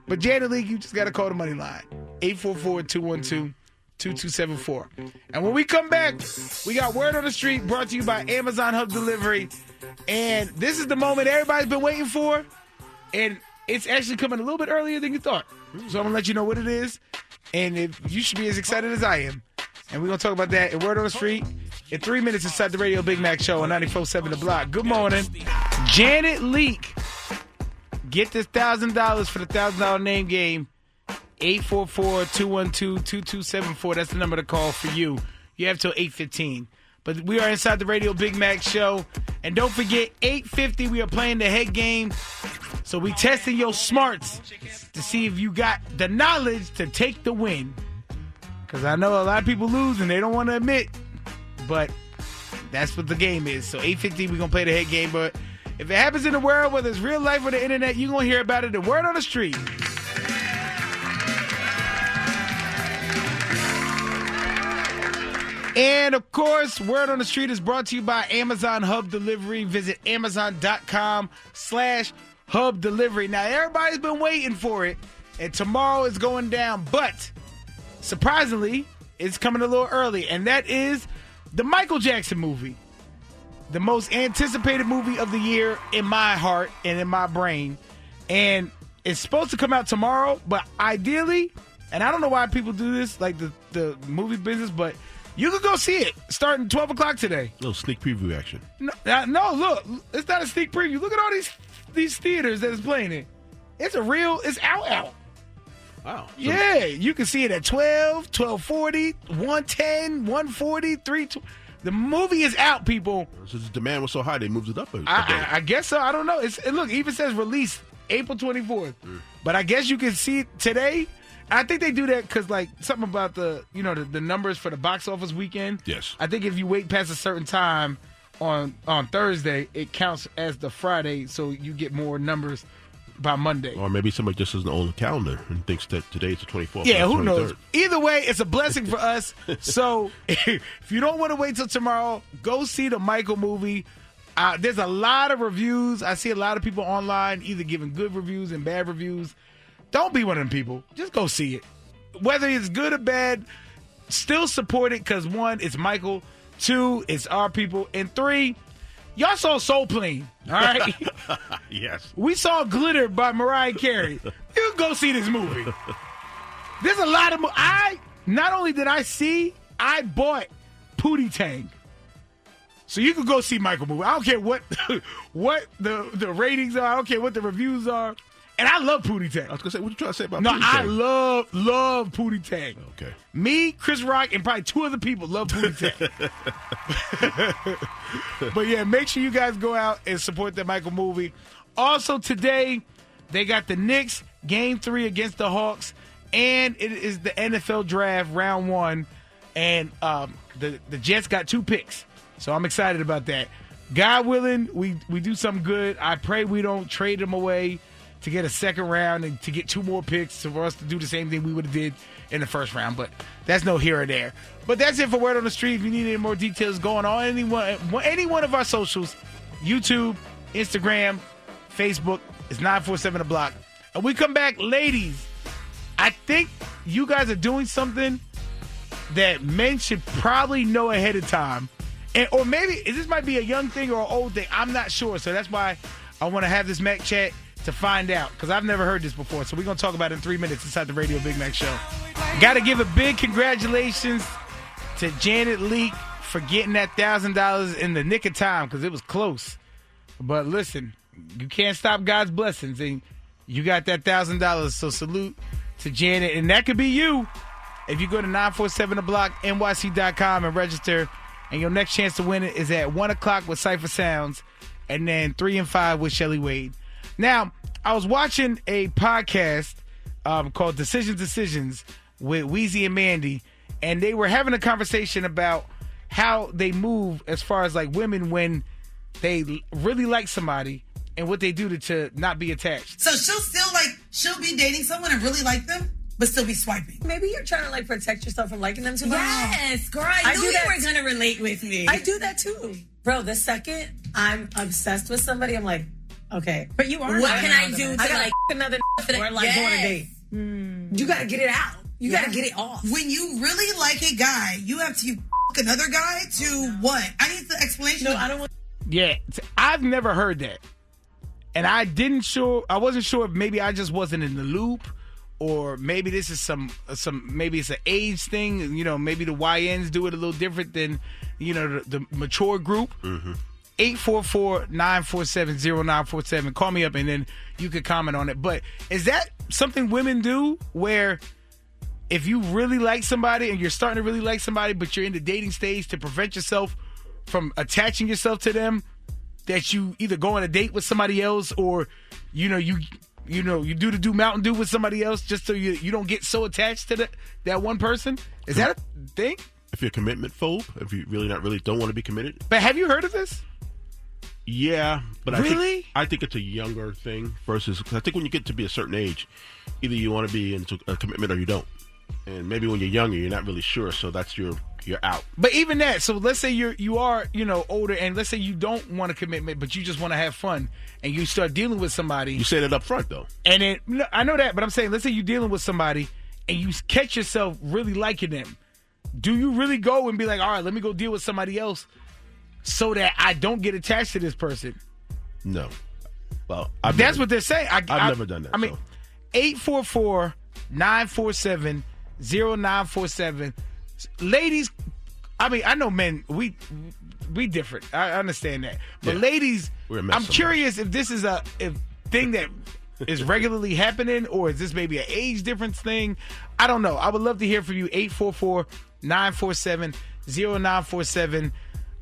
But Janet Leake, you just got to call the money line. 844-212-2274. And when we come back, we got Word on the Street brought to you by Amazon Hub Delivery. And this is the moment everybody's been waiting for. And it's actually coming a little bit earlier than you thought. So I'm going to let you know what it is. And you should be as excited as I am. And we're going to talk about that in Word on the Street in 3 minutes inside the Radio Big Mack Show on 94.7 The Block. Good morning. Janet Leake. Get this $1,000 for the $1,000 name game. 844-212-2274. That's the number to call for you. You have till 8:15. But we are inside the Radio Big Mack Show. And don't forget, 8:50, we are playing the head game. So we testing your smarts to see if you got the knowledge to take the win. Because I know a lot of people lose and they don't want to admit. But that's what the game is. So 8:50, we're going to play the head game. But if it happens in the world, whether it's real life or the internet, you're going to hear about it. The Word on the Street. And, of course, Word on the Street is brought to you by Amazon Hub Delivery. Visit Amazon.com/Hub Delivery. Now, everybody's been waiting for it, and tomorrow is going down. But, surprisingly, it's coming a little early, and that is the Michael Jackson movie. The most anticipated movie of the year in my heart and in my brain. And it's supposed to come out tomorrow, but ideally, and I don't know why people do this, like the movie business, but you can go see it starting 12 o'clock today. A little sneak preview action. No, look, it's not a sneak preview. Look at all these theaters that is playing it. It's out. Wow. So Yeah, you can see it at 12, 12:40, 110, 140, 320. The movie is out, people. So the demand was so high, they moved it up a day. I guess so. I don't know. Look, it even says release April 24th. But I guess you can see it today. I think they do that because, like, something about the numbers for the box office weekend. Yes. I think if you wait past a certain time on Thursday, it counts as the Friday, so you get more numbers by Monday. Or maybe somebody just doesn't own the calendar and thinks that today is the 24th. Yeah, who 23rd. knows? Either way, it's a blessing for us. So if you don't want to wait till tomorrow, go see the Michael movie. There's a lot of reviews. I see a lot of people online either giving good reviews and bad reviews. Don't be one of them people. Just go see it. Whether it's good or bad, still support it because, one, it's Michael. Two, it's our people. And three, y'all saw Soul Plane, all right? Yes. We saw Glitter by Mariah Carey. You can go see this movie. There's a lot of not only did I see, I bought Pootie Tang. So you could go see Michael movie. I don't care what the ratings are. I don't care what the reviews are. And I love Pootie Tang. I was going to say, what you trying to say about No, Pootie Tang? I love Pootie Tang. Okay. Me, Chris Rock, and probably 2 other people love Pootie Tang. But yeah, make sure you guys go out and support that Michael movie. Also today, they got the Knicks Game 3 against the Hawks, and it is the NFL Draft Round 1, and the Jets got 2 picks. So I'm excited about that. God willing, we do something good. I pray we don't trade them away to get a second round and to get 2 more picks for us to do the same thing we would have did in the first round. But that's no here or there. But that's it for Word on the Street. If you need any more details going on any one of our socials, YouTube, Instagram, Facebook, it's 947 The Block. And we come back, ladies, I think you guys are doing something that men should probably know ahead of time. Or maybe this might be a young thing or an old thing. I'm not sure. So that's why I want to have this Mac chat to find out, because I've never heard this before. So we're going to talk about it in 3 minutes inside the Radio Big Mac Show. Got to give a big congratulations to Janet Leake for getting that $1,000 in the nick of time, because it was close. But listen, you can't stop God's blessings, and you got that $1,000. So salute to Janet. And that could be you if you go to 947theblock.nyc.com and register. And your next chance to win it is at 1 o'clock with Cypher Sounds, and then 3 and 5 with Shelly Wade. Now, I was watching a podcast called Decisions with Weezy and Mandy, and they were having a conversation about how they move as far as like women when they really like somebody and what they do to not be attached. So she'll be dating someone and really like them, but still be swiping. Maybe you're trying to like protect yourself from liking them too much. Yes, girl, I knew you were going to relate with me. I do that too. Bro, the second I'm obsessed with somebody, I'm like, okay. But you are. What can I do to like another or like go on a date? You got to get it out. You got to get it off. When you really like a guy, you have to another guy to what? I need the explanation. No, I don't want. Yeah, I've never heard that. And I wasn't sure if maybe I just wasn't in the loop, or maybe this is maybe it's an age thing. You know, maybe the YNs do it a little different than, you know, the mature group. 844-947-0947. Call me up and then you could comment on it. But is that something women do where if you really like somebody and you're starting to really like somebody, but you're in the dating stage, to prevent yourself from attaching yourself to them, that you either go on a date with somebody else, or you do Mountain Dew with somebody else just so you don't get so attached to that one person? Is that a thing? If you're a commitment phobe, if you really don't want to be committed. But have you heard of this? Yeah, but really? I think it's a younger thing versus, because I think when you get to be a certain age, either you want to be into a commitment or you don't. And maybe when you're younger, you're not really sure, so that's you're out. But even that, so let's say you are older, and let's say you don't want a commitment, but you just want to have fun, and you start dealing with somebody. You say that up front, though. And then, I know that, but I'm saying, let's say you're dealing with somebody, and you catch yourself really liking them. Do you really go and be like, all right, let me go deal with somebody else so that I don't get attached to this person? No. Well, that's what they're saying. I've never done that. I mean, 844-947-0947. Ladies, I mean, I know men, we different. I understand that. But ladies, I'm curious if this is a thing that is regularly happening, or is this maybe an age difference thing? I don't know. I would love to hear from you. 844-947-0947.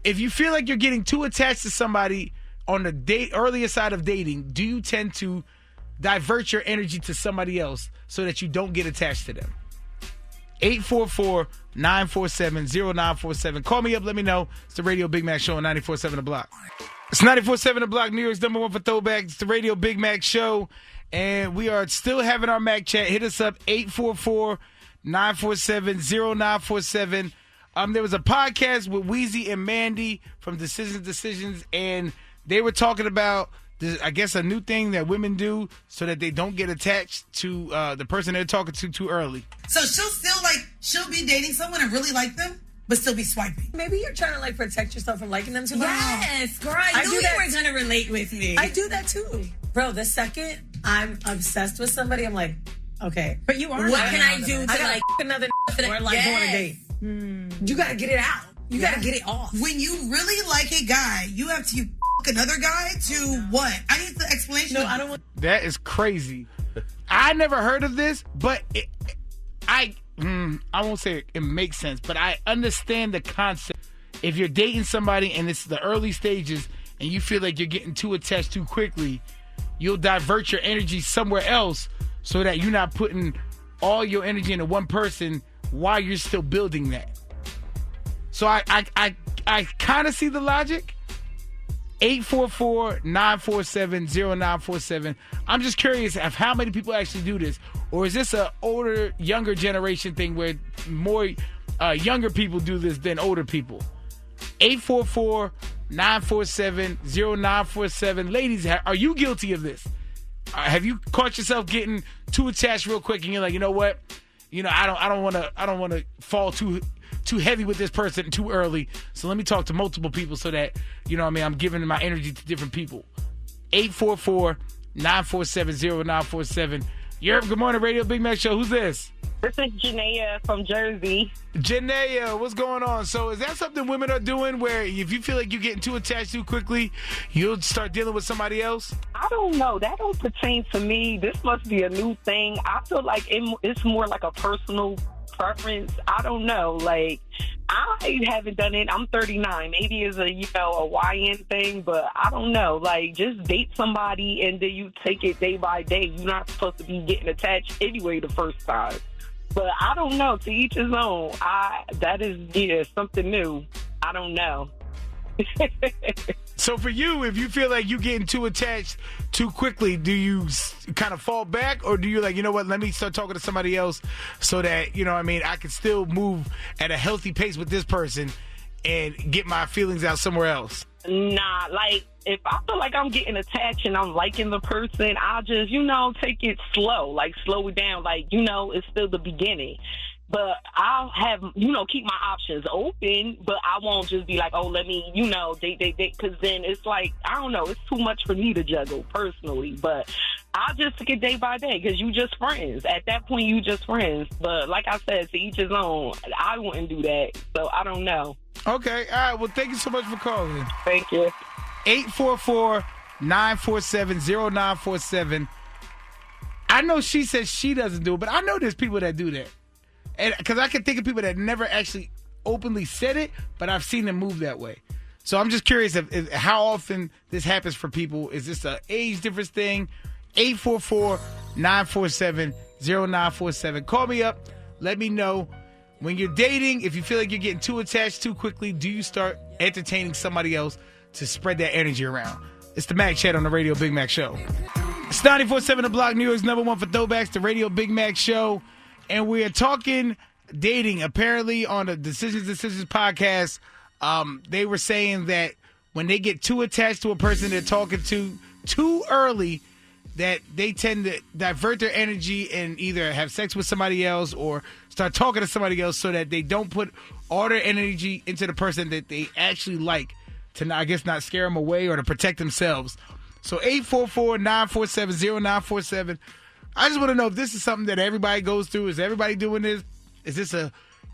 If you feel like you're getting too attached to somebody on the earlier side of dating, do you tend to divert your energy to somebody else so that you don't get attached to them? 844-947-0947. Call me up. Let me know. It's the Radio Big Mac Show on 94.7 The Block. It's 94.7 The Block, New York's #1 for Throwbacks. It's the Radio Big Mac Show. And we are still having our Mac chat. Hit us up, 844-947-0947. There was a podcast with Weezy and Mandy from Decisions, and they were talking about I guess a new thing that women do so that they don't get attached to the person they're talking to too early. So she'll be dating someone and really like them, but still be swiping. Maybe you're trying to like protect yourself from liking them too much. Yes, girl, I knew you were going to relate with me. I do that too. Bro, the second I'm obsessed with somebody, I'm like, okay. But you are. What can I do to like another or like go on a date. You gotta get it out. You gotta get it off. When you really like a guy, you have to another guy to what? I need the explanation. No, I don't want. That is crazy. I never heard of this, but I won't say it makes sense, but I understand the concept. If you're dating somebody and it's the early stages and you feel like you're getting too attached too quickly, you'll divert your energy somewhere else so that you're not putting all your energy into one person while you're still building that. So I kind of see the logic. 844-947-0947. I'm just curious of how many people actually do this. Or is this a older, younger generation thing where more younger people do this than older people? 844-947-0947. Ladies, are you guilty of this? Have you caught yourself getting too attached real quick and you're like, you know what? You know, I don't want to fall too heavy with this person too early. So let me talk to multiple people so that, you know what I mean, I'm giving my energy to different people. 844-947-0947. Europe, good morning, Radio Big Mack Show. Who's this? This is Janaea from Jersey. Janaea, what's going on? So is that something women are doing where if you feel like you're getting too attached too quickly, you'll start dealing with somebody else? I don't know. That don't pertain to me. This must be a new thing. I feel like it's more like a personal preference. I don't know. Like, I haven't done it. I'm 39. Maybe it's a YN thing, but I don't know. Like, just date somebody and then you take it day by day. You're not supposed to be getting attached anyway the first time. But I don't know. To each his own. That is something new. I don't know. So for you, if you feel like you're getting too attached too quickly, do you kind of fall back, or do you like, you know what, let me start talking to somebody else so that, you know what I mean, I can still move at a healthy pace with this person and get my feelings out somewhere else? Nah, like, if I feel like I'm getting attached and I'm liking the person, I'll just, take it slow. Like, slow it down. Like, it's still the beginning. But I'll have, keep my options open, but I won't just be like, oh, let me, date. Because then it's like, I don't know, it's too much for me to juggle personally. But I'll just take it day by day because you just friends. At that point, you just friends. But like I said, to each his own. I wouldn't do that. So I don't know. Okay. All right. Well, thank you so much for calling. Thank you. 844-947-0947. I know she says she doesn't do it, but I know there's people that do that. And because I can think of people that never actually openly said it, but I've seen them move that way. So I'm just curious if how often this happens for people. Is this an age difference thing? 844-947-0947. Call me up. Let me know. When you're dating, if you feel like you're getting too attached too quickly, do you start entertaining somebody else to spread that energy around? It's the Mac Chat on the Radio Big Mac Show. It's 94.7 The Block, New York's #1 for Throwbacks, the Radio Big Mac Show. And we are talking dating. Apparently, on the Decisions podcast, they were saying that when they get too attached to a person they're talking to too early, that they tend to divert their energy and either have sex with somebody else or start talking to somebody else so that they don't put all their energy into the person that they actually like to, not scare them away or to protect themselves. So 844-947-0947. I just want to know if this is something that everybody goes through. Is everybody doing this? Is this a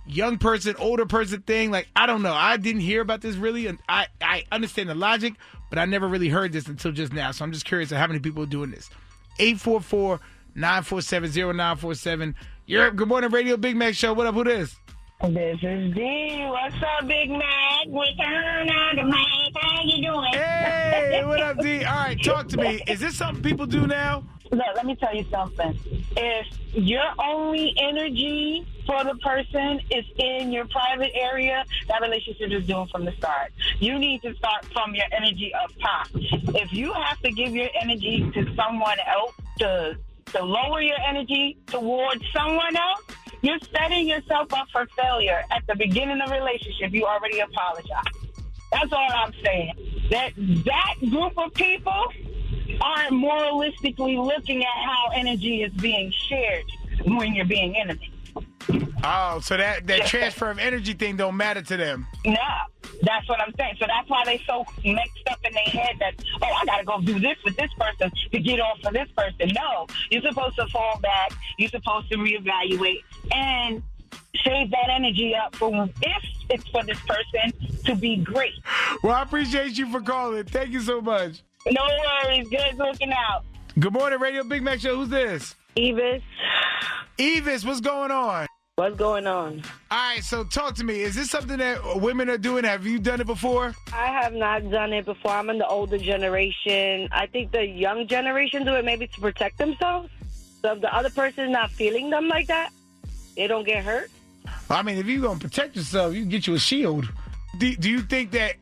young person, older person thing? Like, I don't know. I didn't hear about this really. And I understand the logic, but I never really heard this until just now. So I'm just curious of how many people are doing this. 844-947-0947. Europe, good morning, Radio Big Mac Show. What up? Who this? This is D. What's up, Big Mac? Return of the Mac. How you doing? Hey, what up, D? All right, talk to me. Is this something people do now? Look, let me tell you something. If your only energy for the person is in your private area, that relationship is doomed from the start. You need to start from your energy up top. If you have to give your energy to someone else to lower your energy towards someone else, you're setting yourself up for failure. At the beginning of the relationship, you already apologize. That's all I'm saying. That group of people aren't moralistically looking at how energy is being shared when you're being intimate. Oh, so that transfer of energy thing don't matter to them. No, that's what I'm saying. So that's why they so mixed up in their head that, I got to go do this with this person to get off for this person. No, you're supposed to fall back. You're supposed to reevaluate. And save that energy up for if it's for this person to be great. Well, I appreciate you for calling. Thank you so much. No worries. Good looking out. Good morning, Radio Big Mac Show. Who's this? Evis, Evis, what's going on? what's going on? All right, so talk to me. Is this something that women are doing? Have you done it before? I have not done it before. I'm in the older generation. I think the young generation do it maybe to protect themselves. So if the other person is not feeling them like that, they don't get hurt. I mean, if you're going to protect yourself, you can get you a shield. Do you think that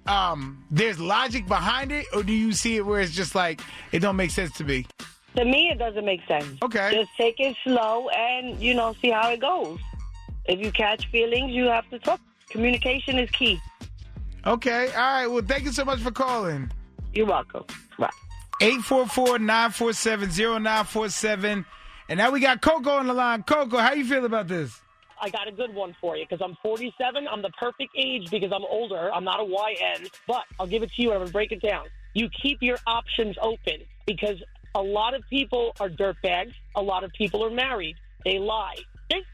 there's logic behind it, or do you see it where it's just like, it don't make sense to me? To me, it doesn't make sense. Okay. Just take it slow and, see how it goes. If you catch feelings, you have to talk. Communication is key. Okay. All right. Well, thank you so much for calling. You're welcome. Bye. 844-947-0947. And now we got Coco on the line. Coco, how you feel about this? I got a good one for you because I'm 47. I'm the perfect age because I'm older. I'm not a YN, but I'll give it to you and I'm going to break it down. You keep your options open because a lot of people are dirtbags. A lot of people are married. They lie. This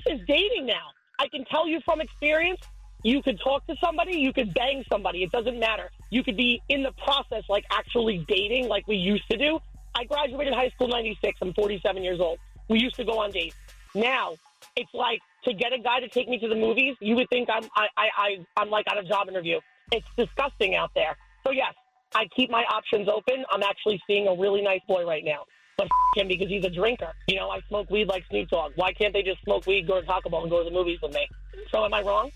is dating now. I can tell you from experience, you could talk to somebody, you could bang somebody. It doesn't matter. You could be in the process, like actually dating like we used to do. I graduated high school in 96. I'm 47 years old. We used to go on dates. Now, it's like to get a guy to take me to the movies, you would think I'm like on a job interview. It's disgusting out there. So, yes, I keep my options open. I'm actually seeing a really nice boy right now. But him because he's a drinker. I smoke weed like Snoop Dogg. Why can't they just smoke weed, go to Taco Bell, and go to the movies with me? So am I wrong?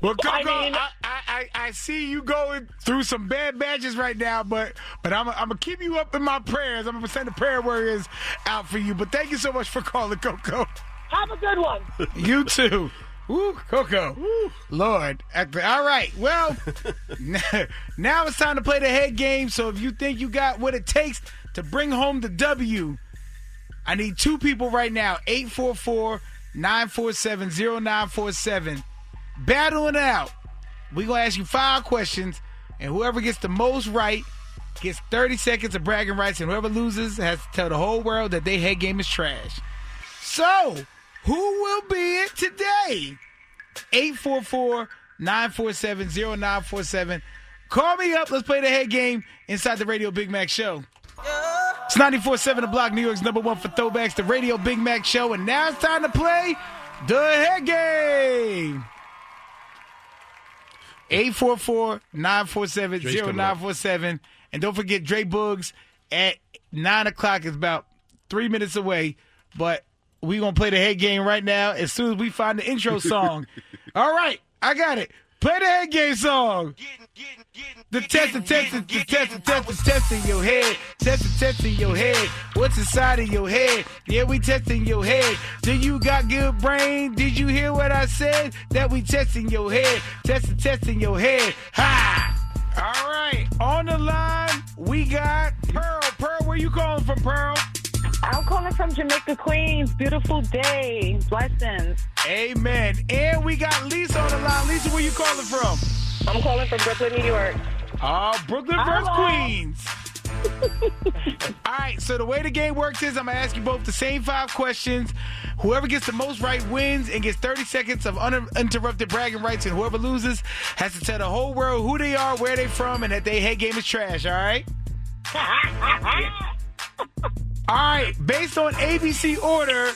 Well, Coco, I see you going through some bad batches right now, but I'm going to keep you up in my prayers. I'm going to send the prayer warriors out for you. But thank you so much for calling, Coco. Have a good one. You too. Woo, Coco. Woo. Lord. All right. Well, now it's time to play the head game. So if you think you got what it takes to bring home the W, I need two people right now. 844-947-0947. Battling it out. We're going to ask you 5 questions, and whoever gets the most right gets 30 seconds of bragging rights, and whoever loses has to tell the whole world that their head game is trash. So, who will be it today? 844-947-0947. Call me up. Let's play the head game inside the Radio Big Mac Show. It's 94.7 The Block, New York's #1 for throwbacks, the Radio Big Mac Show. And now it's time to play the head game. 844-947-0947. And don't forget, Dre Boogs at 9 o'clock is about 3 minutes away. But we're going to play the head game right now as soon as we find the intro song. All right, I got it. Play the head game song. The test in your head. Test in your head. What's inside of your head? Yeah, we testing your head. Do you got good brain? Did you hear what I said? That we testing your head. Testing your head. Ha! All right, on the line, we got Pearl. Pearl, where you calling from, Pearl? I'm calling from Jamaica Queens. Beautiful day. Blessings. Amen. And we got Lisa on the line. Lisa, where you calling from? I'm calling from Brooklyn, New York. Brooklyn versus Queens. All right, so the way the game works is I'm going to ask you both the same 5 questions. Whoever gets the most right wins and gets 30 seconds of uninterrupted bragging rights, and whoever loses has to tell the whole world who they are, where they from, and that their head game is trash, all right? All right, based on ABC order,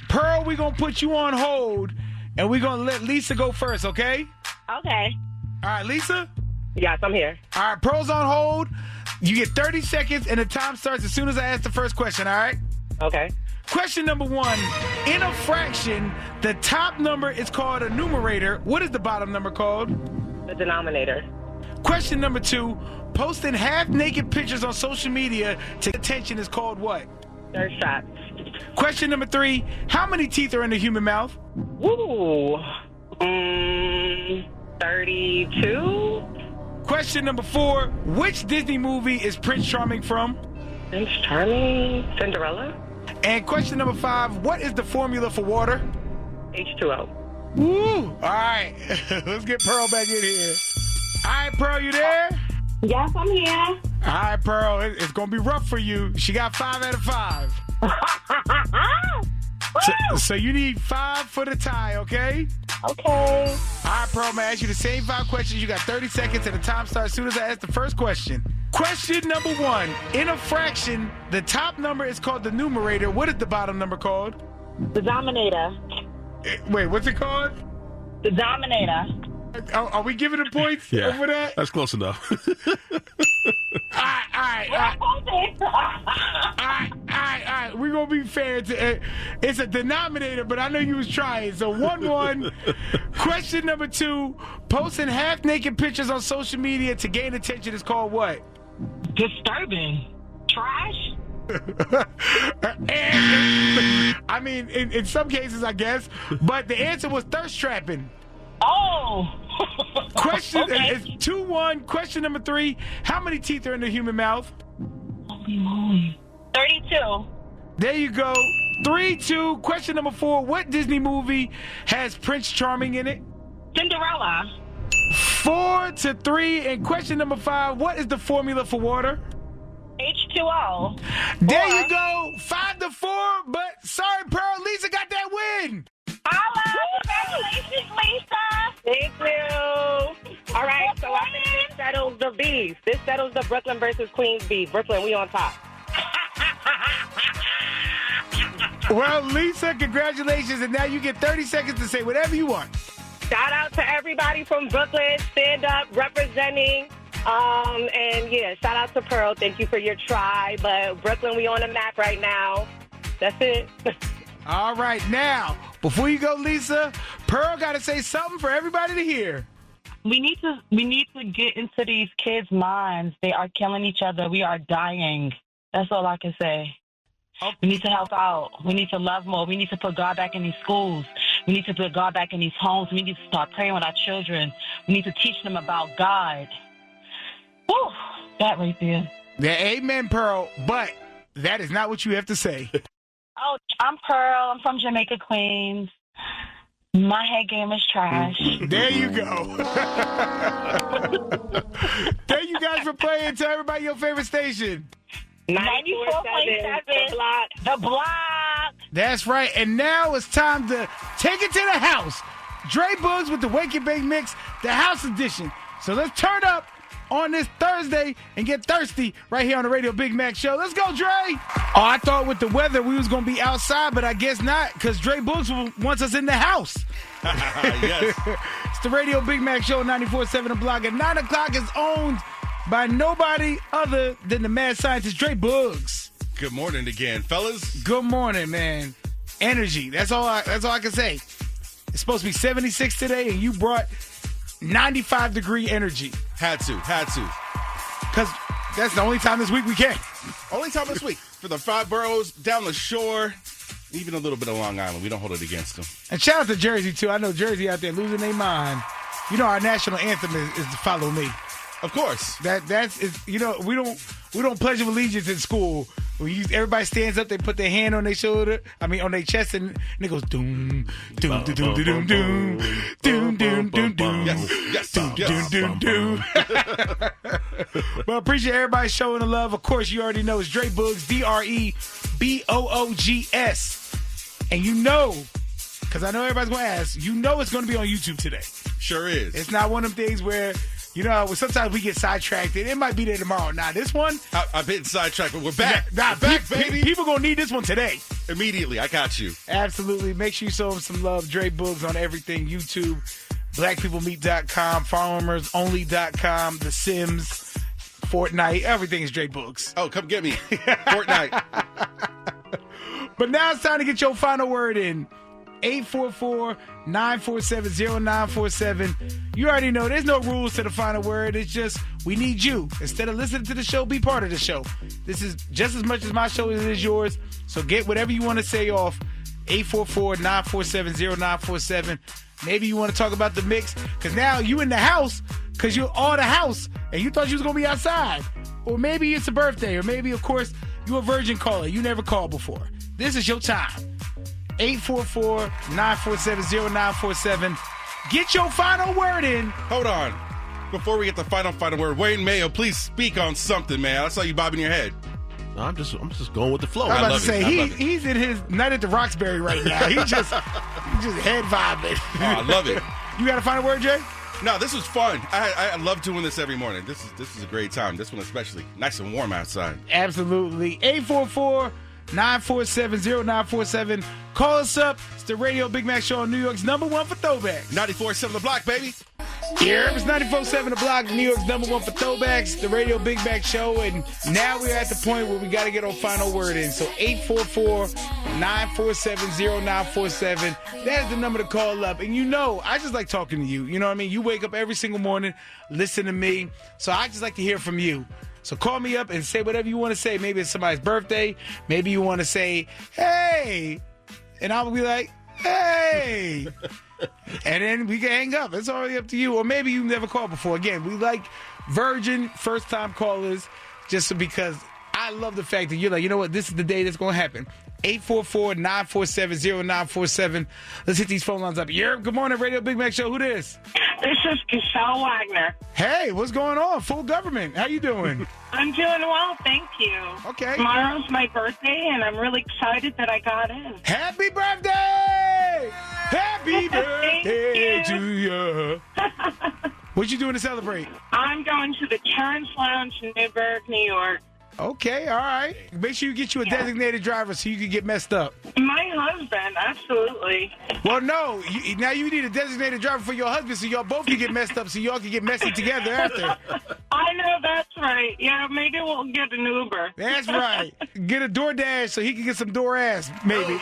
Pearl, we're going to put you on hold, and we're going to let Lisa go first, okay? Okay. All right, Lisa? Yes, I'm here. All right, Pearl's on hold. You get 30 seconds, and the time starts as soon as I ask the first question, all right? Okay. Question number 1. In a fraction, the top number is called a numerator. What is the bottom number called? The denominator. Question number 2. Posting half-naked pictures on social media to get attention is called what? Third shot. Question number 3. How many teeth are in the human mouth? Ooh. 32. Question number 4. Which Disney movie is Prince Charming from? Prince Charming? Cinderella? And question number 5. What is the formula for water? H2O. Woo! All right. Let's get Pearl back in here. All right, Pearl, you there? Yes, I'm here. All right, Pearl, it's going to be rough for you. She got 5 out of 5. So you need 5 for the tie, okay? Okay. All right, Pearl, I'm going to ask you the same 5 questions. You got 30 seconds, and the time starts as soon as I ask the first question. Question number 1. In a fraction, the top number is called the numerator. What is the bottom number called? The Dominator. Wait, what's it called? The Dominator. Are we giving the points over that? That's close enough. All right. We're going to be fair. It's a denominator, but I know you was trying. So 1-1. Question number 2. Posting half-naked pictures on social media to gain attention is called what? Disturbing. Trash. I mean, in some cases, I guess. But the answer was thirst trapping. Oh. Question Okay. is 2-1. Question number 3. How many teeth are in the human mouth? Holy moly. 32. There you go. 3-2. Question number 4. What Disney movie has Prince Charming in it? Cinderella. 4-3. And question number 5. What is the formula for water? H2O. There you go. 5-4. But sorry, Pearl. Lisa got that win. Congratulations, Lisa. Thank you. All right, so I think this settles the beef. This settles the Brooklyn versus Queens beef. Brooklyn, we on top. Well, Lisa, congratulations. And now you get 30 seconds to say whatever you want. Shout out to everybody from Brooklyn. Stand up, representing. And yeah, shout out to Pearl. Thank you for your try. But Brooklyn, we on the map right now. That's it. All right, now, before you go, Lisa, Pearl got to say something for everybody to hear. We need to get into these kids' minds. They are killing each other. We are dying. That's all I can say. Okay. We need to help out. We need to love more. We need to put God back in these schools. We need to put God back in these homes. We need to start praying with our children. We need to teach them about God. Whew, that right there. Yeah, amen, Pearl. But that is not what you have to say. Oh, I'm Pearl. I'm from Jamaica Queens. My head game is trash. There you go. Thank you guys for playing. Tell everybody your favorite station. 94.7, the block. The block. That's right. And now it's time to take it to the house. Dre Boogs with the Wake and Bake Mix, the house edition. So let's turn up on this Thursday and get thirsty right here on the Radio Big Mack Show. Let's go, Dre. Oh, I thought with the weather we was going to be outside, but I guess not, because Dre Boogs wants us in the house. Yes. It's the Radio Big Mack Show, 94.7 The Block. At 9 o'clock is owned by nobody other than the mad scientist, Dre Boogs. Good morning again, fellas. Good morning, man. Energy. That's all I can say. It's supposed to be 76 today, and you brought 95-degree energy. Had to. Because that's the only time this week we can. Only time this week. For the 5 boroughs, down the shore, even a little bit of Long Island. We don't hold it against them. And shout out to Jersey, too. I know Jersey out there losing their mind. You know, our national anthem is Follow Me. Of course. That's you know, we don't pledge of allegiance in school. Everybody stands up, they put their hand on their shoulder, on their chest, and it goes doom, doom, doom, doom, doom, doom, doom, doom, doom, doom, Yes. doom, doom, doom. Well, appreciate everybody showing the love. Of course, you already know it's Dre Boogs, DREBOOGS. And you know, because I know everybody's going to ask, you know it's going to be on YouTube today. Sure is. It's not one of them things where, you know, sometimes we get sidetracked. It might be there tomorrow. Now, this one... I've been sidetracked, but we're back. Nah, back, baby. People going to need this one today. Immediately. I got you. Absolutely. Make sure you show them some love. Dre Boogs on everything. YouTube, blackpeoplemeet.com, farmersonly.com, The Sims, Fortnite. Everything is Dre Boogs. Oh, come get me. Fortnite. But now it's time to get your final word in. 844-947-0947. You already know there's no rules to the final word. It's just we need you. Instead of listening to the show, be part of the show. This is just as much as my show as it is yours. So get whatever you want to say off. 844-947-0947. Maybe you want to talk about the mix because now you in the house because you're all the house and you thought you was going to be outside. Or maybe it's a birthday, or maybe, of course, you're a virgin caller. You never called before. This is your time. 844-947-0947. Get your final word in. Hold on. Before we get the final word, Wayne Mayo, please speak on something, man. I saw you bobbing your head. I'm just going with the flow. I was about to say he's in his Night at the Roxbury right now. He just head vibing. Oh, I love it. You got to find a word, Jay? No, this was fun. I love doing this every morning. This is a great time. This one especially. Nice and warm outside. Absolutely. 844-947-0947. Call us up. It's the Radio Big Mac Show on New York's number one for throwbacks. 94.7 The Block, baby. Yeah, it's 94.7 The Block, New York's number one for throwbacks, the Radio Big Mac Show. And now we're at the point where we got to get our final word in. So 844-947-0947. That is the number to call up. And you know, I just like talking to you. You know what I mean? You wake up every single morning, listen to me. So I just like to hear from you. So call me up and say whatever you want to say. Maybe it's somebody's birthday. Maybe you want to say, hey. And I'll be like, hey. And then we can hang up. It's already up to you. Or maybe you've never called before. Again, we like virgin first-time callers just because I love the fact that you're like, you know what, this is the day that's going to happen. 844-947-0947. Let's hit these phone lines up. Yeah, good morning, Radio Big Mac Show. Who this? This is Giselle Wagner. Hey, what's going on? Full government. How you doing? I'm doing well, thank you. Okay. Tomorrow's my birthday, and I'm really excited that I got in. Happy birthday! Happy birthday to you. What you doing to celebrate? I'm going to the Terrence Lounge in Newburgh, New York. Okay, all right. Make sure you get you a designated driver so you can get messed up. My husband, absolutely. Well, no. Now you need a designated driver for your husband so y'all both can get messed up so y'all can get messy together after. I know, that's right. Yeah, maybe we'll get an Uber. That's right. Get a DoorDash so he can get some door ass, maybe.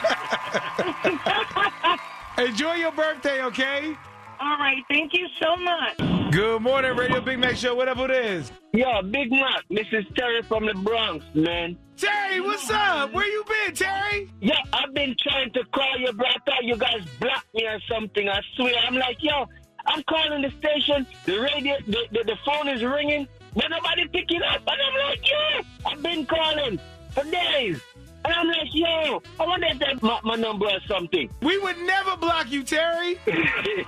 Enjoy your birthday, okay? All right, thank you so much. Good morning, Radio Big Mac Show. Whatever it is. Yo, Big Mac, this is Terry from the Bronx, man. Terry, what's up? Where you been, Terry? Yeah, I've been trying to call you, but I thought you guys blocked me or something. I swear. I'm like, yo, I'm calling the station. The radio, the phone is ringing, but nobody pick it up. And I'm like, yo, I've been calling for days. And I'm like, yo, I wonder if that's my number or something. We would never block you, Terry.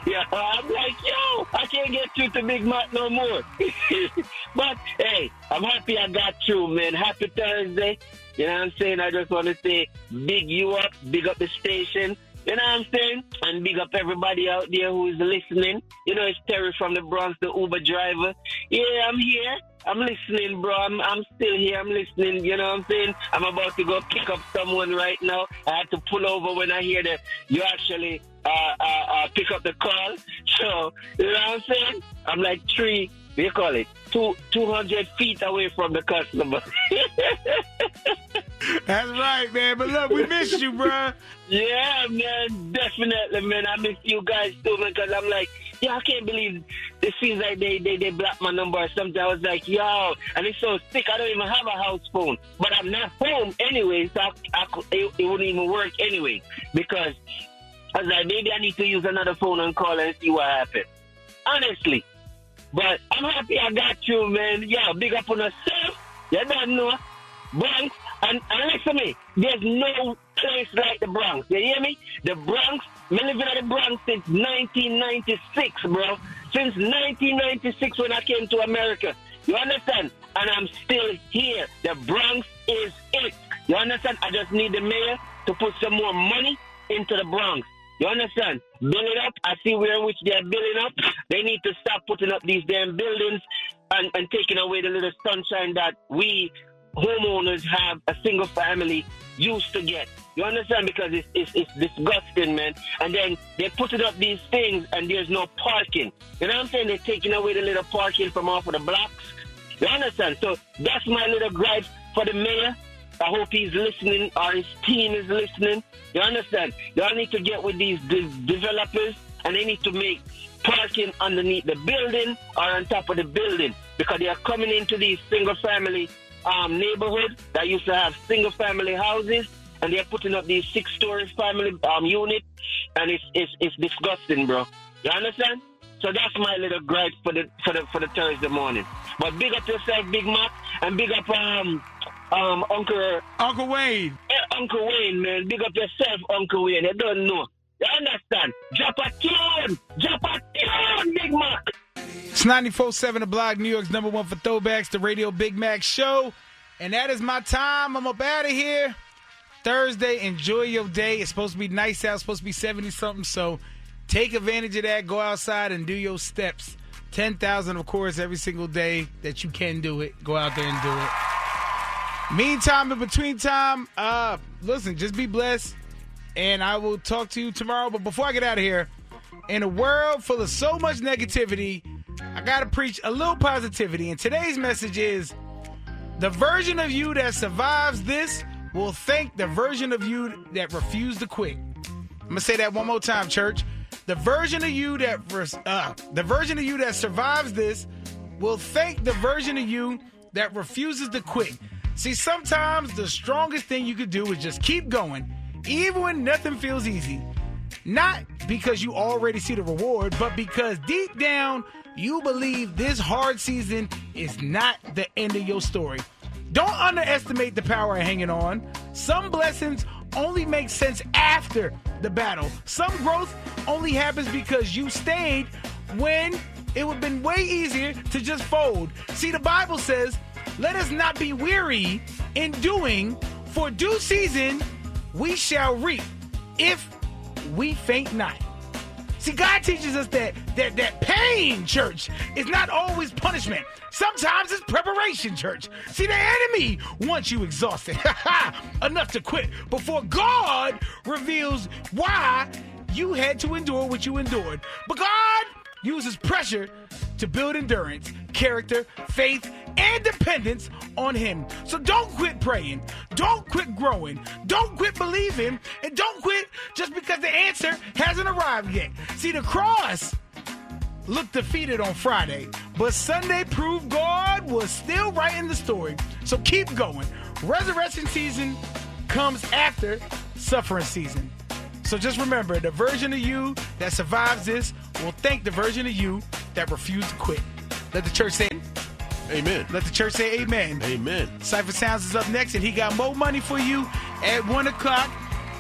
Yeah, I'm like, yo, I can't get through to Big Mac no more. But, hey, I'm happy I got through, man. Happy Thursday. You know what I'm saying? I just want to say big you up, big up the station. You know what I'm saying? And big up everybody out there who is listening. You know, it's Terry from the Bronx, the Uber driver. Yeah, I'm here. I'm listening, bro. I'm still here. I'm listening. You know what I'm saying? I'm about to go pick up someone right now. I had to pull over when I hear that you actually pick up the call. So, you know what I'm saying? I'm like 200 feet away from the customer. That's right, man. But look, we missed you, bro. Yeah, man. Definitely, man. I miss you guys too, man, because I'm like, yeah, I can't believe it seems like they blocked my number or something. I was like, yo, and it's so sick. I don't even have a house phone. But I'm not home anyway, so it wouldn't even work anyway. Because I was like, maybe I need to use another phone and call and see what happened. Honestly. But I'm happy I got you, man. Yeah, big up on yourself. You don't know. Bronx. And listen to me, there's no place like the Bronx. You hear me? The Bronx, me living in the Bronx since 1996, bro. Since 1996 when I came to America. You understand? And I'm still here. The Bronx is it. You understand? I just need the mayor to put some more money into the Bronx. You understand? Build it up. I see where in which they're building up. They need to stop putting up these damn buildings and taking away the little sunshine that we homeowners have a single family used to get. You understand? Because it's disgusting, man. And then they're putting up these things and there's no parking. You know what I'm saying? They're taking away the little parking from off of the blocks. You understand? So that's my little gripe for the mayor. I hope he's listening or his team is listening. You understand? Y'all need to get with these developers and they need to make parking underneath the building or on top of the building because they are coming into these single family neighborhood that used to have single family houses and they're putting up these 6-story family unit and it's disgusting, bro. You understand? So that's my little gripe for the Thursday morning. But big up yourself, Big Mac, and big up Uncle Wayne. Yeah, Uncle Wayne, man. Big up yourself, Uncle Wayne. You don't know. You understand? Drop a tune, Big Mac. It's 94.7 The Block, New York's number one for throwbacks, the Radio Big Mac Show. And that is my time. I'm up out of here. Thursday, enjoy your day. It's supposed to be nice out. It's supposed to be 70-something. So take advantage of that. Go outside and do your steps. 10,000, of course, every single day that you can do it. Go out there and do it. Meantime, in between time, listen, just be blessed. And I will talk to you tomorrow. But before I get out of here, in a world full of so much negativity, I got to preach a little positivity. And today's message is, the version of you that survives this will thank the version of you that refused to quit. I'm going to say that one more time, church. The version of you that survives this will thank the version of you that refuses to quit. See, sometimes the strongest thing you could do is just keep going, even when nothing feels easy. Not because you already see the reward, but because deep down, you believe this hard season is not the end of your story. Don't underestimate the power of hanging on. Some blessings only make sense after the battle. Some growth only happens because you stayed when it would have been way easier to just fold. See, the Bible says, let us not be weary in doing, for due season we shall reap if we faint not. See, God teaches us that pain, church, is not always punishment. Sometimes it's preparation, church. See, the enemy wants you exhausted enough to quit before God reveals why you had to endure what you endured. But God uses pressure to build endurance, character, faith, and dependence on him. So don't quit praying. Don't quit growing. Don't quit believing. And don't quit just because the answer hasn't arrived yet. See, the cross looked defeated on Friday, but Sunday proved God was still writing the story. So keep going. Resurrection season comes after suffering season. So just remember, the version of you that survives this will thank the version of you that refused to quit. Let the church say amen. Let the church say amen. Amen. Cypher Sounds is up next, and he got more money for you at 1 o'clock.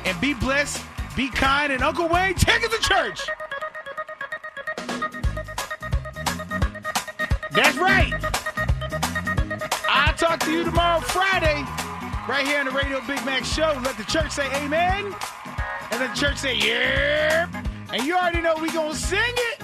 And be blessed, be kind, and Uncle Wayne, take us to church. That's right. I'll talk to you tomorrow, Friday, right here on the Radio Big Mack Show. Let the church say amen. And let the church say, yeah. And you already know we going to sing it.